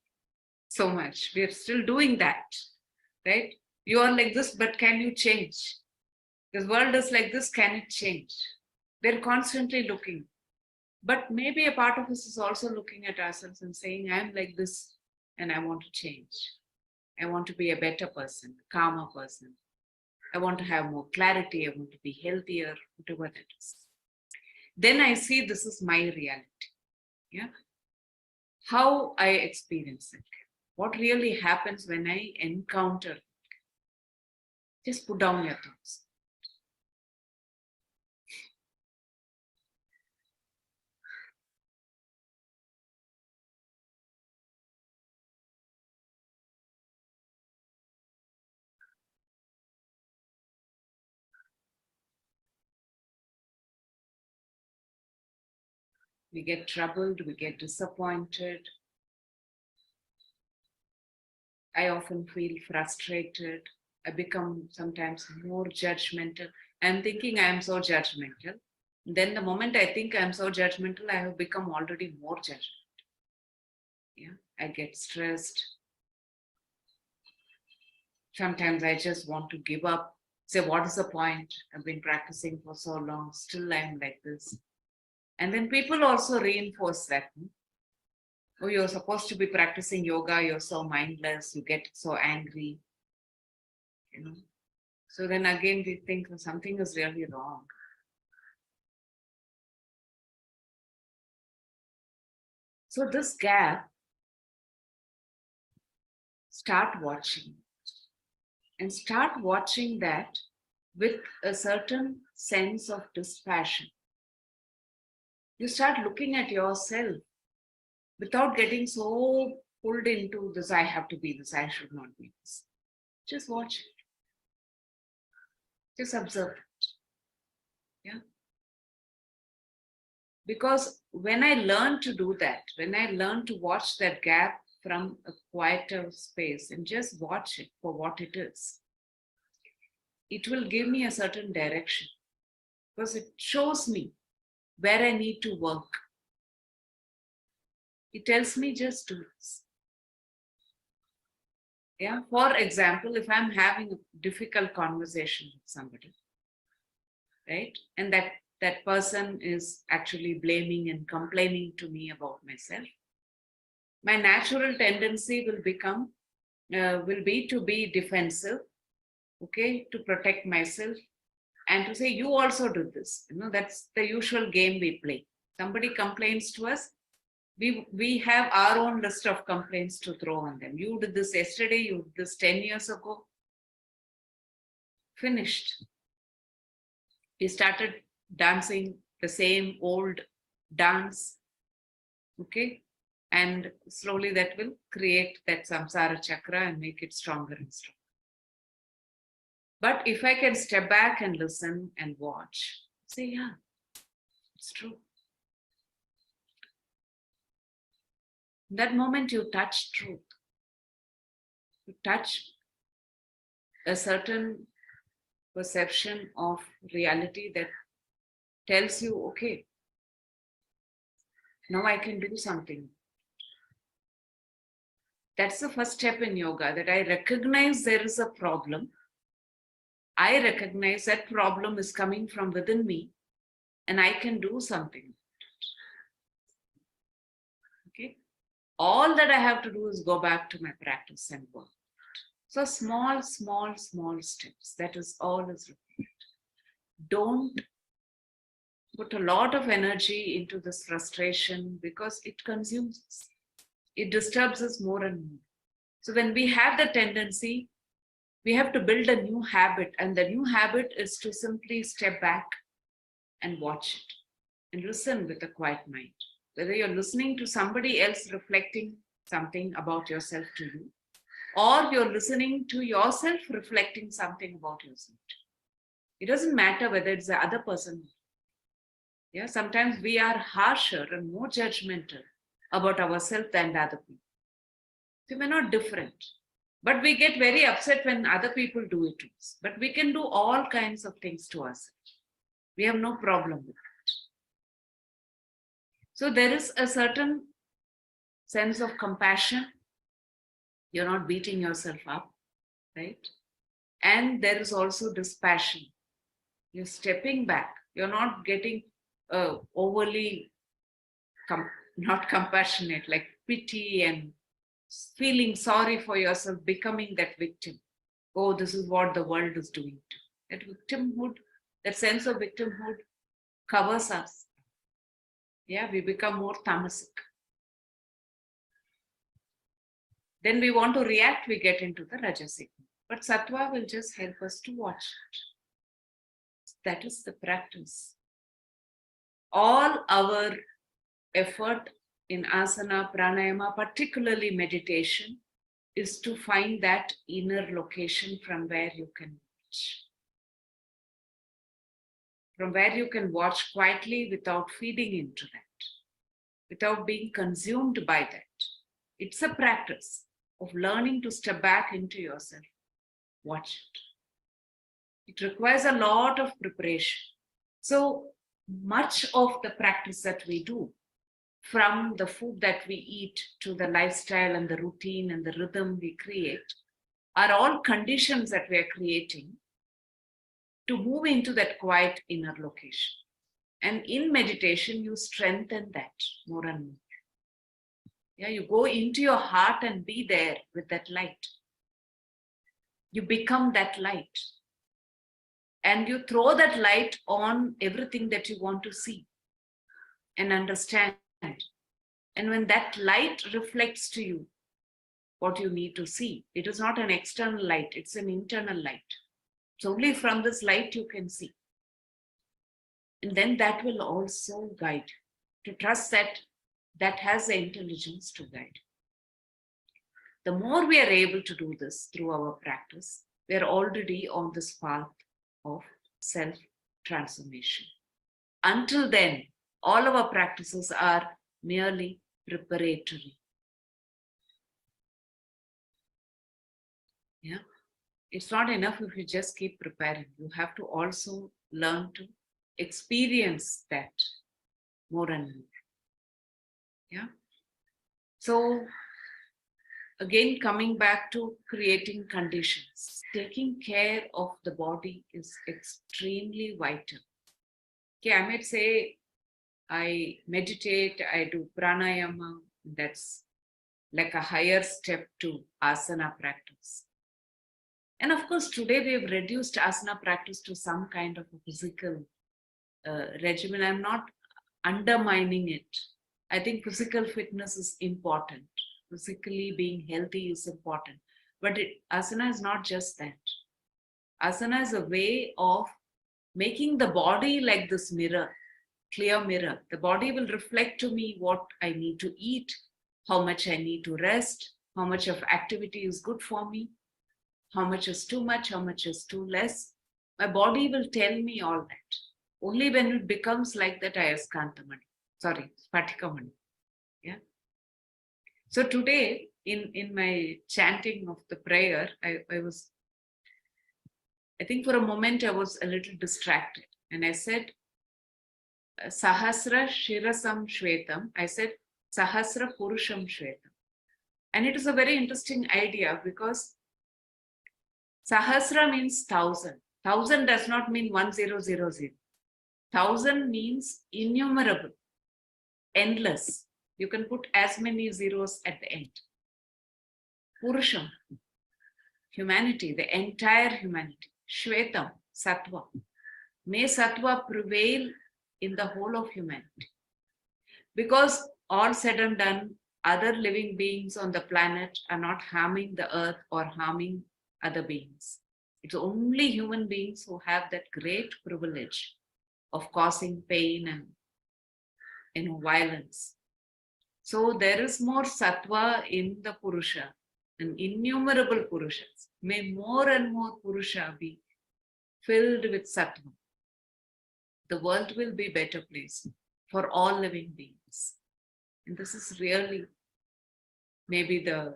so much. We're still doing that, right? You are like this, but can you change? This world is like this, can it change? We're constantly looking. But maybe a part of us is also looking at ourselves and saying, I'm like this and I want to change. I want to be a better person, calmer person. I want to have more clarity. I want to be healthier, whatever that is. Then I see this is my reality. Yeah. How I experience it. What really happens when I encounter it. Just put down your thoughts. We get troubled, we get disappointed. I often feel frustrated. I become sometimes more judgmental. I'm thinking I am so judgmental. Then the moment I think I'm so judgmental, I have become already more judgmental. Yeah, I get stressed. Sometimes I just want to give up. Say, what is the point? I've been practicing for so long, still I'm like this. And then people also reinforce that. Oh, you're supposed to be practicing yoga, you're so mindless, you get so angry. You know. So then again we think something is really wrong. So this gap, start watching. And start watching that with a certain sense of dispassion. You start looking at yourself without getting so pulled into this, I have to be this, I should not be this. Just watch it. Just observe it. Yeah. Because when I learn to do that, when I learn to watch that gap from a quieter space and just watch it for what it is, it will give me a certain direction because it shows me where I need to work. It tells me just do this. Yeah. For example, if I'm having a difficult conversation with somebody, right, and that person is actually blaming and complaining to me about myself, my natural tendency will be to be defensive, okay, to protect myself and to say, you also do this. That's the usual game we play. Somebody complains to us, we have our own list of complaints to throw on them. You did this yesterday, you did this 10 years ago. Finished. We started dancing the same old dance, okay? And slowly that will create that samsara chakra and make it stronger and stronger. But if I can step back and listen and watch, say, yeah, it's true. In that moment, you touch truth. You touch a certain perception of reality that tells you, okay, now I can do something. That's the first step in yoga, that I recognize there is a problem. I recognize that problem is coming from within me and I can do something. Okay. All that I have to do is go back to my practice and work. So small steps. That is all is required. Don't put a lot of energy into this frustration because it consumes us. It disturbs us more and more. So when we have the tendency, we have to build a new habit, and the new habit is to simply step back and watch it and listen with a quiet mind. Whether you're listening to somebody else reflecting something about yourself to you, or you're listening to yourself reflecting something about yourself. It doesn't matter whether it's the other person. Yeah, sometimes we are harsher and more judgmental about ourselves than the other people. So we're not different. But we get very upset when other people do it to us. But we can do all kinds of things to ourselves. We have no problem with it. So there is a certain sense of compassion. You're not beating yourself up, right? And there is also dispassion. You're stepping back. You're not getting overly not compassionate, like pity and feeling sorry for yourself, becoming that victim. Oh, this is what the world is doing. That victimhood, that sense of victimhood covers us. Yeah, we become more tamasic. Then we want to react, we get into the rajasic. But sattva will just help us to watch it. That is the practice. All our effort in asana, pranayama, particularly meditation, is to find that inner location from where you can watch. From where you can watch quietly without feeding into that, without being consumed by that. It's a practice of learning to step back into yourself. Watch it. It requires a lot of preparation. So much of the practice that we do, from the food that we eat to the lifestyle and the routine and the rhythm we create, are all conditions that we are creating to move into that quiet inner location. And in meditation, you strengthen that more and more. Yeah, you go into your heart and be there with that light. You become that light. And you throw that light on everything that you want to see and understand. And when that light reflects to you what you need to see, it is not an external light, it's an internal light. So only from this light you can see. And then that will also guide, to trust that that has the intelligence to guide. The more we are able to do this through our practice, we are already on this path of self-transformation. Until then, all our practices are merely preparatory. Yeah, it's not enough if you just keep preparing. You have to also learn to experience that more and more. Yeah. So again, coming back to creating conditions, taking care of the body is extremely vital. Okay, I might say I meditate, I do pranayama, that's like a higher step to asana practice. And of course, today we have reduced asana practice to some kind of a physical regimen. I'm not undermining it. I think physical fitness is important. Physically being healthy is important. But asana is not just that. Asana is a way of making the body like this mirror, clear mirror. The body will reflect to me what I need to eat, how much I need to rest, how much of activity is good for me, how much is too much, how much is too less. My body will tell me all that. Only when it becomes like that, I skantamani. Spatikamani. Yeah. So today, in my chanting of the prayer, I think for a moment I was a little distracted. And I said, Sahasra Shirasam Shvetam. I said, Sahasra Purusham Shvetam. And it is a very interesting idea because Sahasra means 1,000. 1,000 does not mean 1000. 1,000 means innumerable, endless. You can put as many zeros at the end. Purusham, humanity, the entire humanity. Shvetam, Sattva. May Sattva prevail in the whole of humanity. Because all said and done, other living beings on the planet are not harming the earth or harming other beings. It's only human beings who have that great privilege of causing pain and violence. So there is more sattva in the Purusha and innumerable Purushas. May more and more Purusha be filled with Sattva. The world will be a better place for all living beings. And this is really maybe the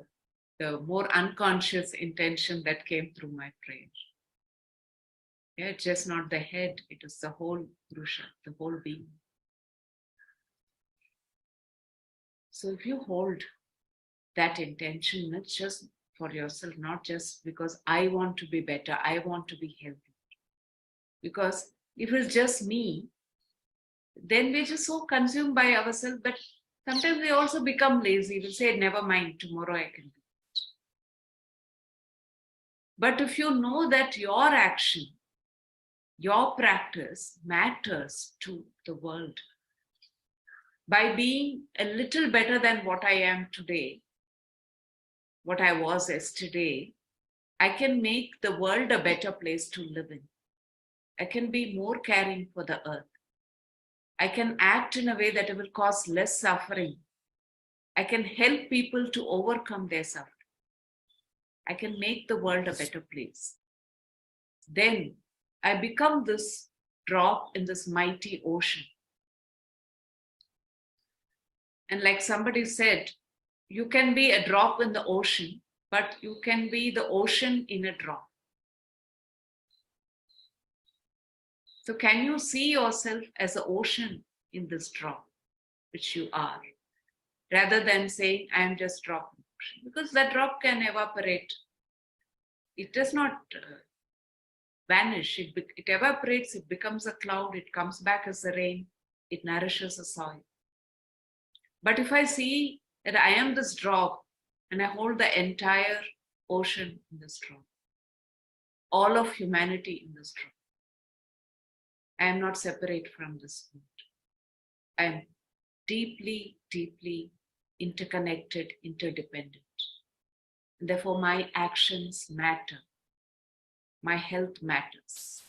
more unconscious intention that came through my prayer. Yeah, it's just not the head, it is the whole Purusha, the whole being. So if you hold that intention, not just for yourself, not just because I want to be better, I want to be healthy. Because if it's just me, then we're just so consumed by ourselves that sometimes we also become lazy. We'll say, never mind, tomorrow I can do it. But if you know that your action, your practice matters to the world, by being a little better than what I am today, what I was yesterday, I can make the world a better place to live in. I can be more caring for the earth. I can act in a way that will cause less suffering. I can help people to overcome their suffering. I can make the world a better place. Then I become this drop in this mighty ocean. And like somebody said, you can be a drop in the ocean, but you can be the ocean in a drop. So can you see yourself as an ocean in this drop, which you are, rather than saying, I am just drop in the ocean? Because that drop can evaporate. It does not vanish. It evaporates, it becomes a cloud, it comes back as the rain, it nourishes the soil. But if I see that I am this drop and I hold the entire ocean in this drop, all of humanity in this drop, I am not separate from this world. I am deeply, deeply interconnected, interdependent. And therefore, my actions matter. My health matters.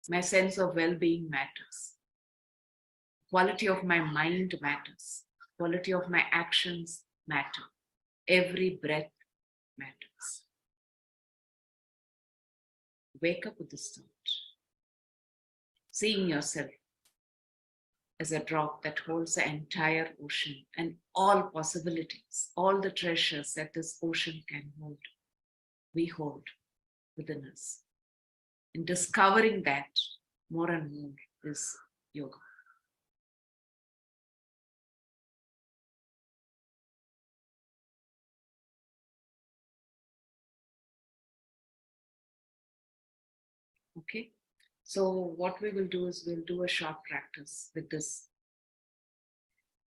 My sense of well-being matters. Quality of my mind matters. Quality of my actions matter. Every breath matters. Wake up with this thought. Seeing yourself as a drop that holds the entire ocean and all possibilities, all the treasures that this ocean can hold, we hold within us. And discovering that more and more is yoga. Okay, so what we will do is we'll do a short practice with this,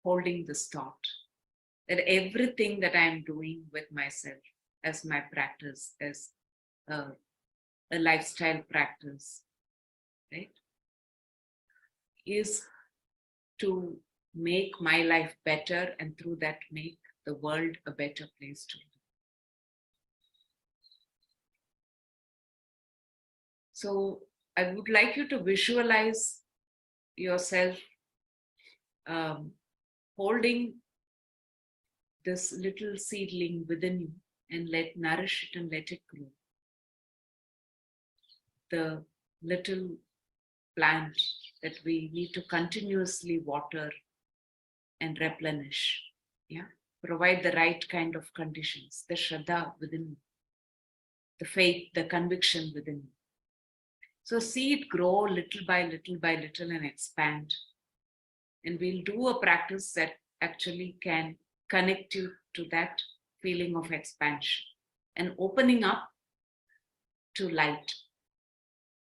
holding this thought that everything that I'm doing with myself as my practice, as a lifestyle practice, right, is to make my life better and through that make the world a better place to live. So I would like you to visualize yourself holding this little seedling within you and nourish it and let it grow. The little plant that we need to continuously water and replenish. Yeah, provide the right kind of conditions, the Shraddha within you, the faith, the conviction within you. So see it grow little by little by little and expand. And we'll do a practice that actually can connect you to that feeling of expansion and opening up to light,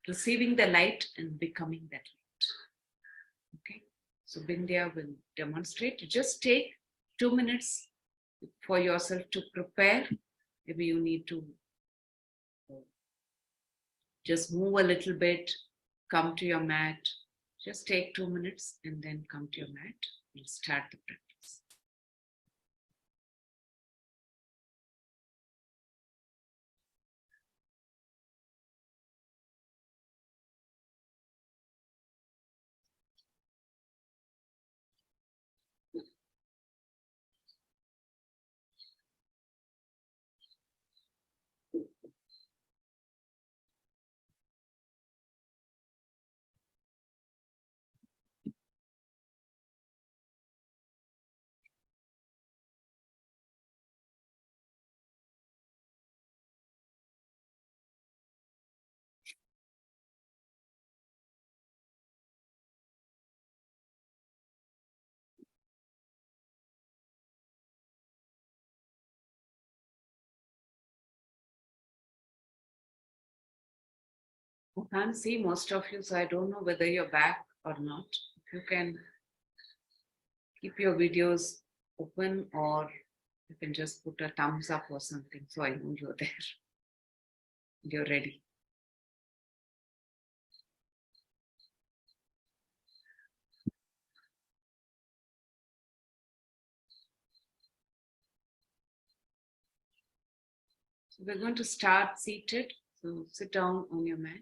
receiving the light and becoming that light. Okay, so Bindya will demonstrate. Just take 2 minutes for yourself to prepare. Maybe you need to just move a little bit, come to your mat. Just take 2 minutes and then come to your mat. We'll start the practice. I can't see most of you, so I don't know whether you're back or not. If you can keep your videos open, or you can just put a thumbs up or something so I know you're there. You're ready. So we're going to start seated. So sit down on your mat.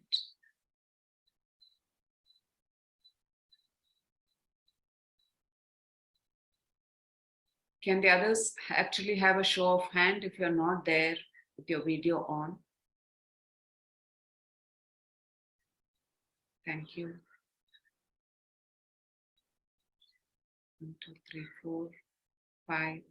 Can the others actually have a show of hand if you're not there with your video on? Thank you. 1, 2, 3, 4, 5.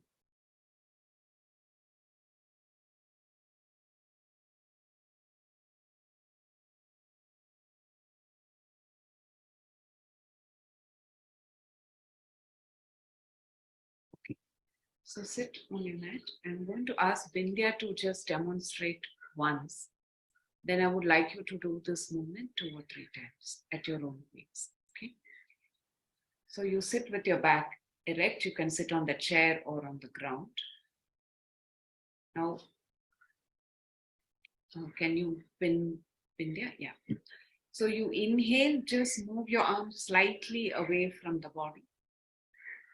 So sit on your mat. I'm going to ask Vindhya to just demonstrate once. Then I would like you to do this movement 2 or 3 times at your own pace. Okay. So you sit with your back erect. You can sit on the chair or on the ground. Now, can you pin Vindhya? Yeah. So you inhale, just move your arms slightly away from the body.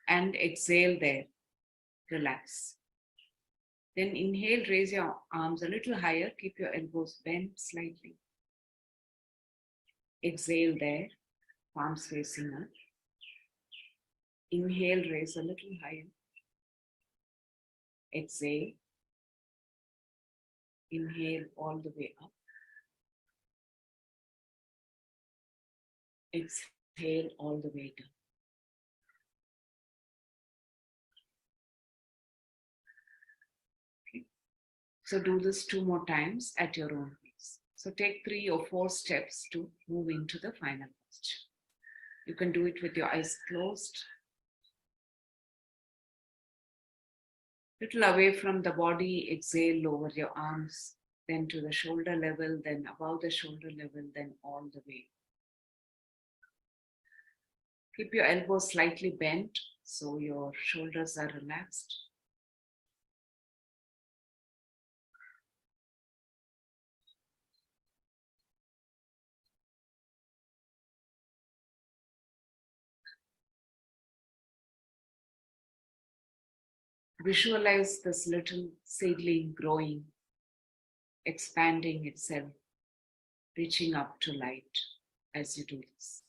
And exhale there. Relax. Then inhale, raise your arms a little higher. Keep your elbows bent slightly. Exhale there, palms facing up. Inhale, raise a little higher. Exhale. Inhale all the way up. Exhale all the way down. Okay. So do this 2 more times at your own pace. So take 3 or 4 steps to move into the final posture. You can do it with your eyes closed. Little away from the body, exhale, lower your arms, then to the shoulder level, then above the shoulder level, then all the way. Keep your elbows slightly bent so your shoulders are relaxed. Visualize this little seedling growing, expanding itself, reaching up to light as you do this.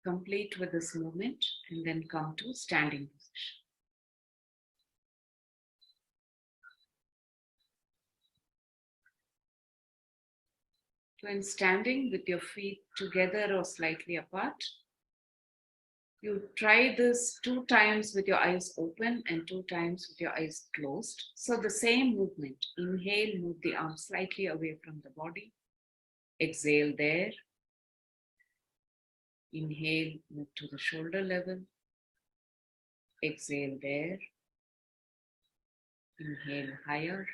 Complete with this movement and then come to standing position. So in standing with your feet together or slightly apart, you try this 2 times with your eyes open and 2 times with your eyes closed. So the same movement. Inhale, move the arms slightly away from the body. Exhale there. Inhale, move to the shoulder level. Exhale there. Inhale higher.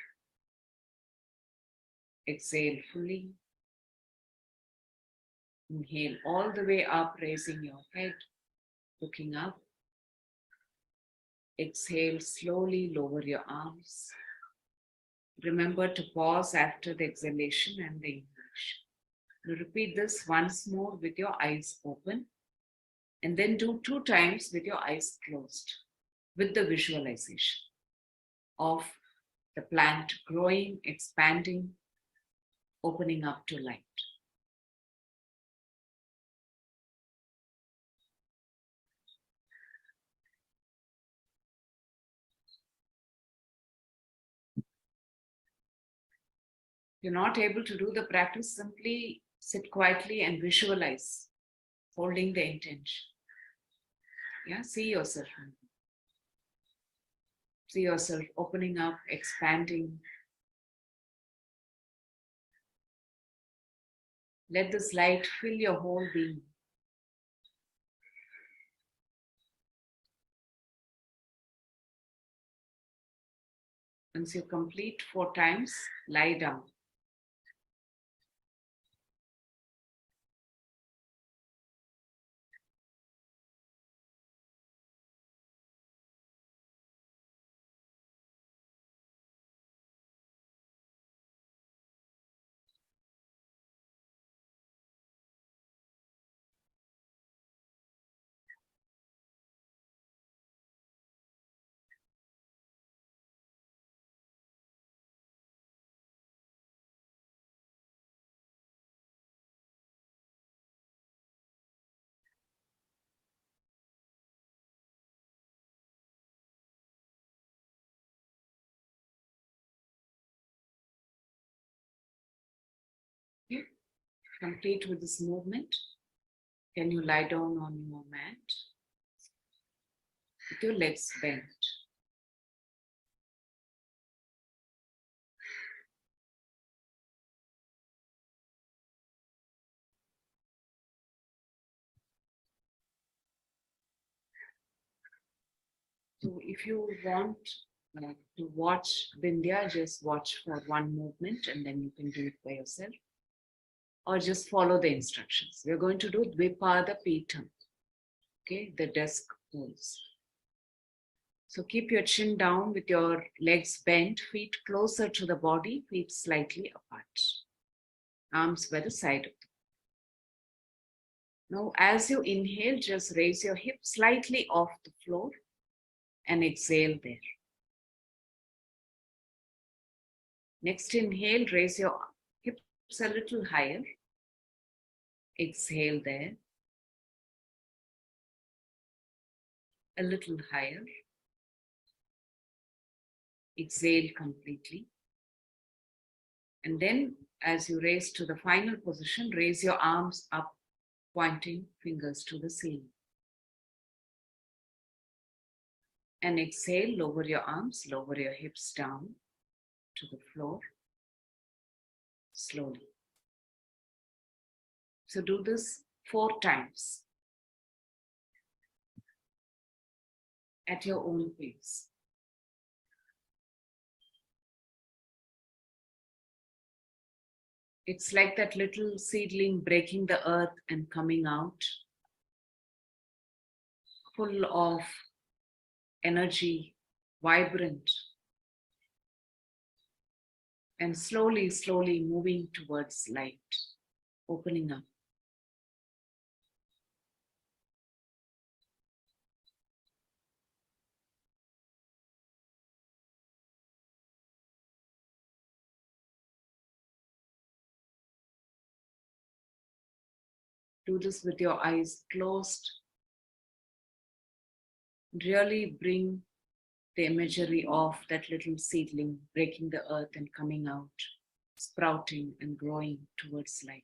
Exhale fully. Inhale all the way up, raising your head, looking up. Exhale, slowly lower your arms. Remember to pause after the exhalation and the inhalation. Repeat this once more with your eyes open, and then do 2 times with your eyes closed, with the visualization of the plant growing, expanding, opening up to light. you're not able to do the practice, simply sit quietly and visualize, holding the intention. Yeah, see yourself. See yourself opening up, expanding. Let this light fill your whole being. Once you complete 4 times, lie down. Okay. Complete with this movement. Can you lie down on your mat with your legs bent? So if you want to watch Vindhya, just watch for one movement and then you can do it by yourself. Or just follow the instructions. We're going to do Dvipada Pitam, okay, the desk pose. So keep your chin down with your legs bent, feet closer to the body, feet slightly apart. Arms by the side of the Now, as you inhale, just raise your hips slightly off the floor and exhale there. Next inhale, raise your hips a little higher. Exhale there. A little higher. Exhale completely. And then as you raise to the final position, raise your arms up, pointing fingers to the ceiling. And exhale, lower your arms, lower your hips down to the floor, slowly. So do this 4 times at your own pace. It's like that little seedling breaking the earth and coming out, full of energy, vibrant, and slowly, slowly moving towards light, opening up. Do this with your eyes closed. Really bring the imagery of that little seedling breaking the earth and coming out, sprouting and growing towards light.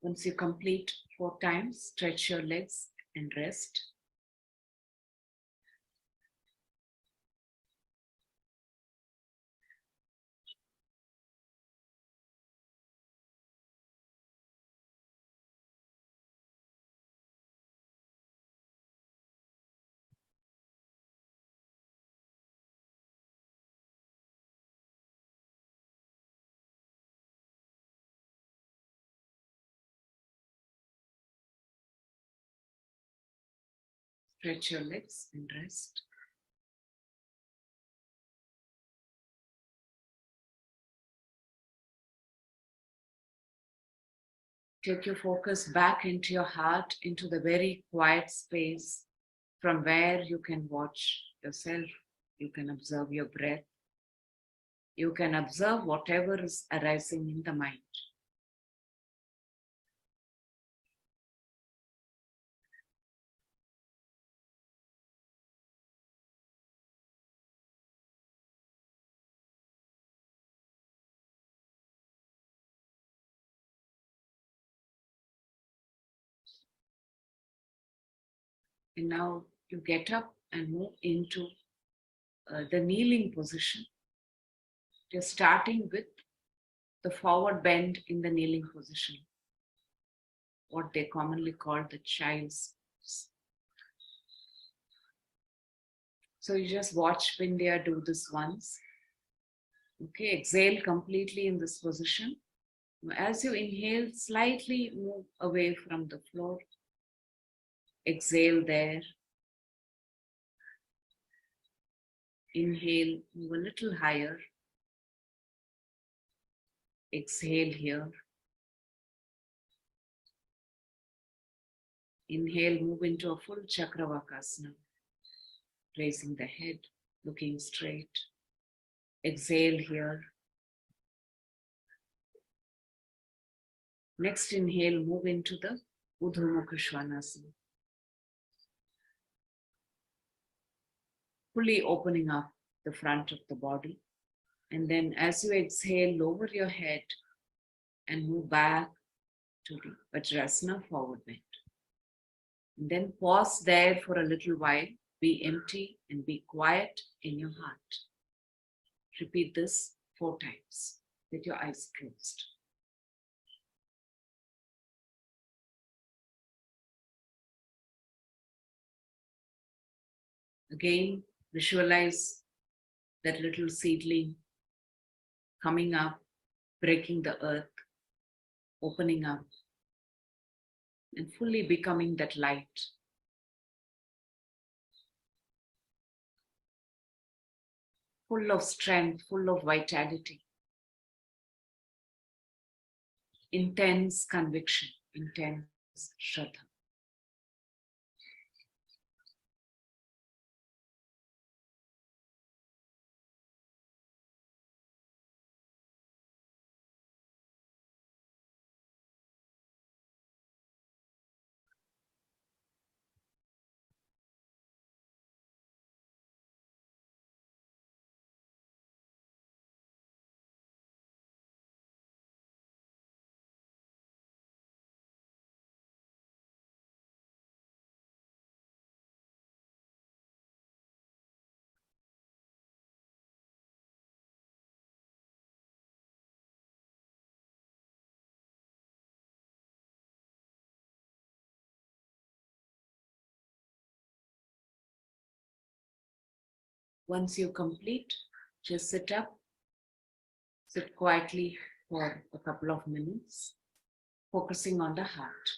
Once you complete 4 times, stretch your legs and rest. Stretch your legs and rest. Take your focus back into your heart, into the very quiet space from where you can watch yourself. You can observe your breath. You can observe whatever is arising in the mind. And now you get up and move into the kneeling position. You're starting with the forward bend in the kneeling position, what they commonly call the child's pose. So you just watch Pindya do this once. Okay, exhale completely in this position. As you inhale, slightly move away from the floor. Exhale there. Inhale, move a little higher. Exhale here. Inhale, move into a full Chakravakasana. Raising the head, looking straight. Exhale here. Next inhale, move into the Urdhva Mukha Svanasana. Fully opening up the front of the body. And then as you exhale, lower your head and move back to the Vajrasana forward bend. And then pause there for a little while. Be empty and be quiet in your heart. Repeat this 4 times with your eyes closed. Again, visualize that little seedling coming up, breaking the earth, opening up, and fully becoming that light. Full of strength, full of vitality, intense conviction, intense shraddha. Once you complete, just sit up, sit quietly for a couple of minutes, focusing on the heart.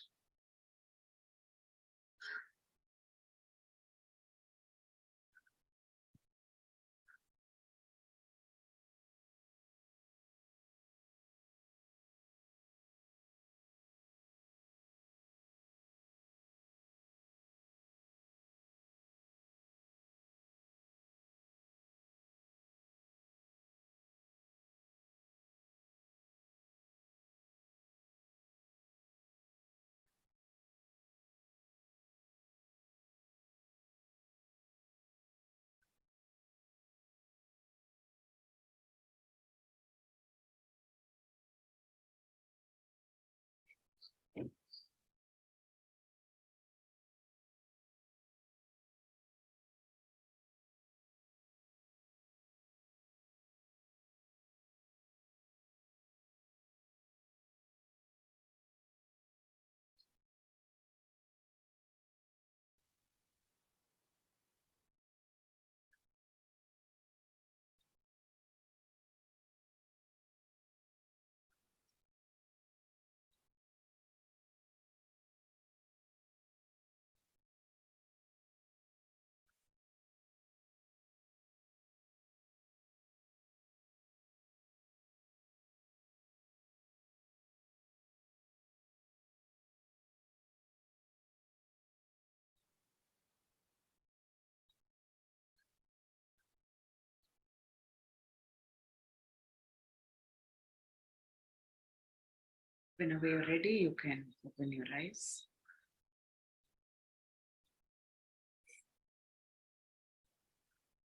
Whenever you're ready, you can open your eyes.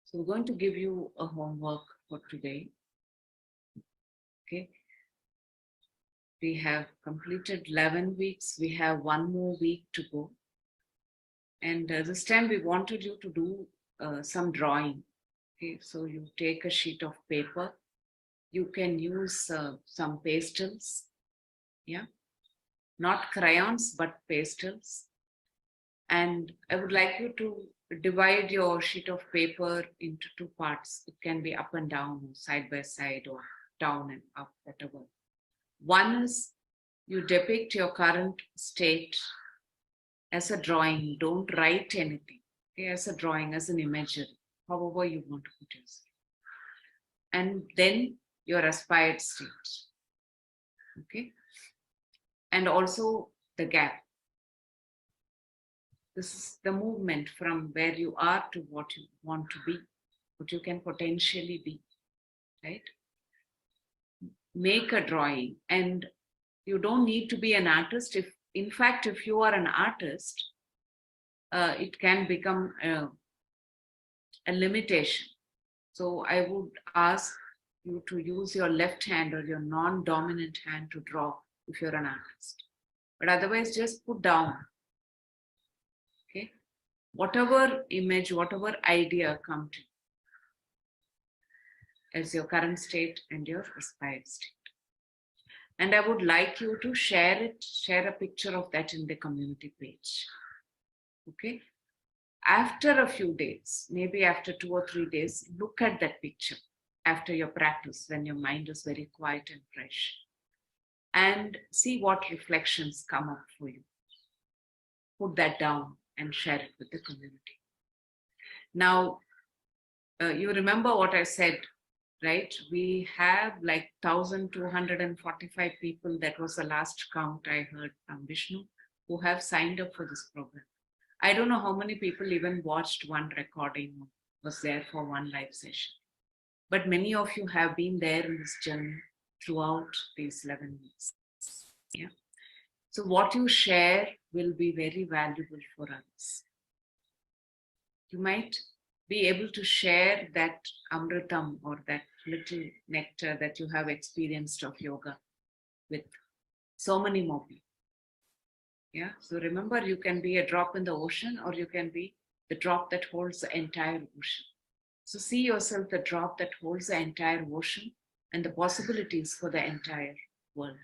So we're going to give you a homework for today. Okay. We have completed 11 weeks. We have one more week to go. And this time we wanted you to do some drawing. Okay, so you take a sheet of paper. You can use some pastels. Yeah, not crayons, but pastels. And I would like you to divide your sheet of paper into two parts. It can be up and down, side by side, or down and up, whatever. One is you depict your current state as a drawing. Don't write anything. Okay, as a drawing, as an imagery, however you want to put yourself. And then your aspired state. Okay. And also the gap. This is the movement from where you are to what you want to be, what you can potentially be, right? Make a drawing, and you don't need to be an artist. If, in fact, if you are an artist, it can become a limitation. So I would ask you to use your left hand or your non-dominant hand to draw if you're an artist. But otherwise, just put down. Okay, whatever image, whatever idea come to you as your current state and your aspired state. And I would like you to share a picture of that in the community page. Okay. After a few days, maybe after 2 or 3 days, look at that picture after your practice when your mind is very quiet and fresh, and see what reflections come up for you. Put that down and share it with the community. Now, you remember what I said, right? We have like 1,245 people. That was the last count I heard from Vishnu, who have signed up for this program. I don't know how many people even watched one recording or was there for one live session. But many of you have been there in this journey throughout these 11 weeks. Yeah. So what you share will be very valuable for others. You might be able to share that amritam or that little nectar that you have experienced of yoga with so many more people. Yeah. So remember, you can be a drop in the ocean, or you can be the drop that holds the entire ocean. So see yourself the drop that holds the entire ocean and the possibilities for the entire world,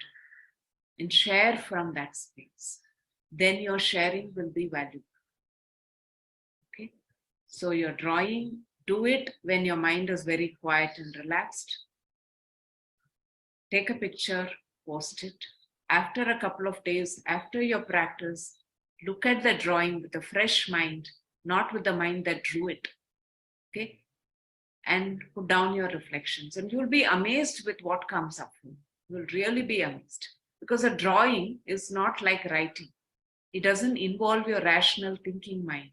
and share from that space. Then your sharing will be valuable. Okay. So your drawing, do it when your mind is very quiet and relaxed. Take a picture, post it. After a couple of days, after your practice, look at the drawing with a fresh mind, not with the mind that drew it. Okay. And put down your reflections, and you'll be amazed with what comes up. You'll really be amazed, because a drawing is not like writing. It doesn't involve your rational thinking mind.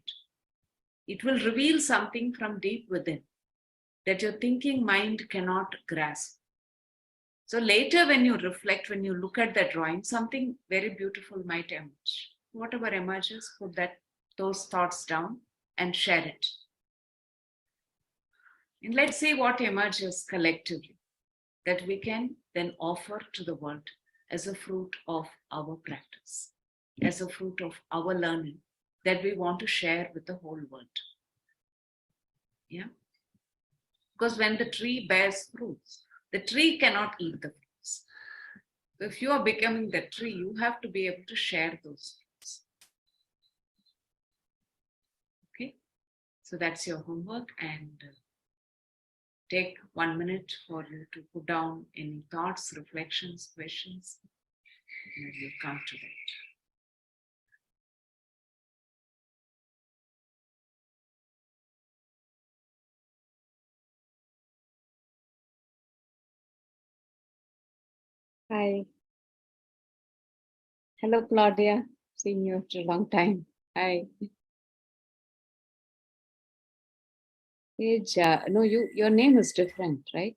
It will reveal something from deep within that your thinking mind cannot grasp. So later, when you reflect, when you look at that drawing, something very beautiful might emerge. Whatever emerges, put those thoughts down and share it. And let's see what emerges collectively that we can then offer to the world as a fruit of our practice, as a fruit of our learning that we want to share with the whole world. Yeah. Because when the tree bears fruits, the tree cannot eat the fruits. So if you are becoming the tree, you have to be able to share those fruits. Okay. So that's your homework, and take 1 minute for you to put down any thoughts, reflections, questions, and we'll come to that. Hi. Hello, Claudia. Seen you after a long time. Hi. No, your name is different, right?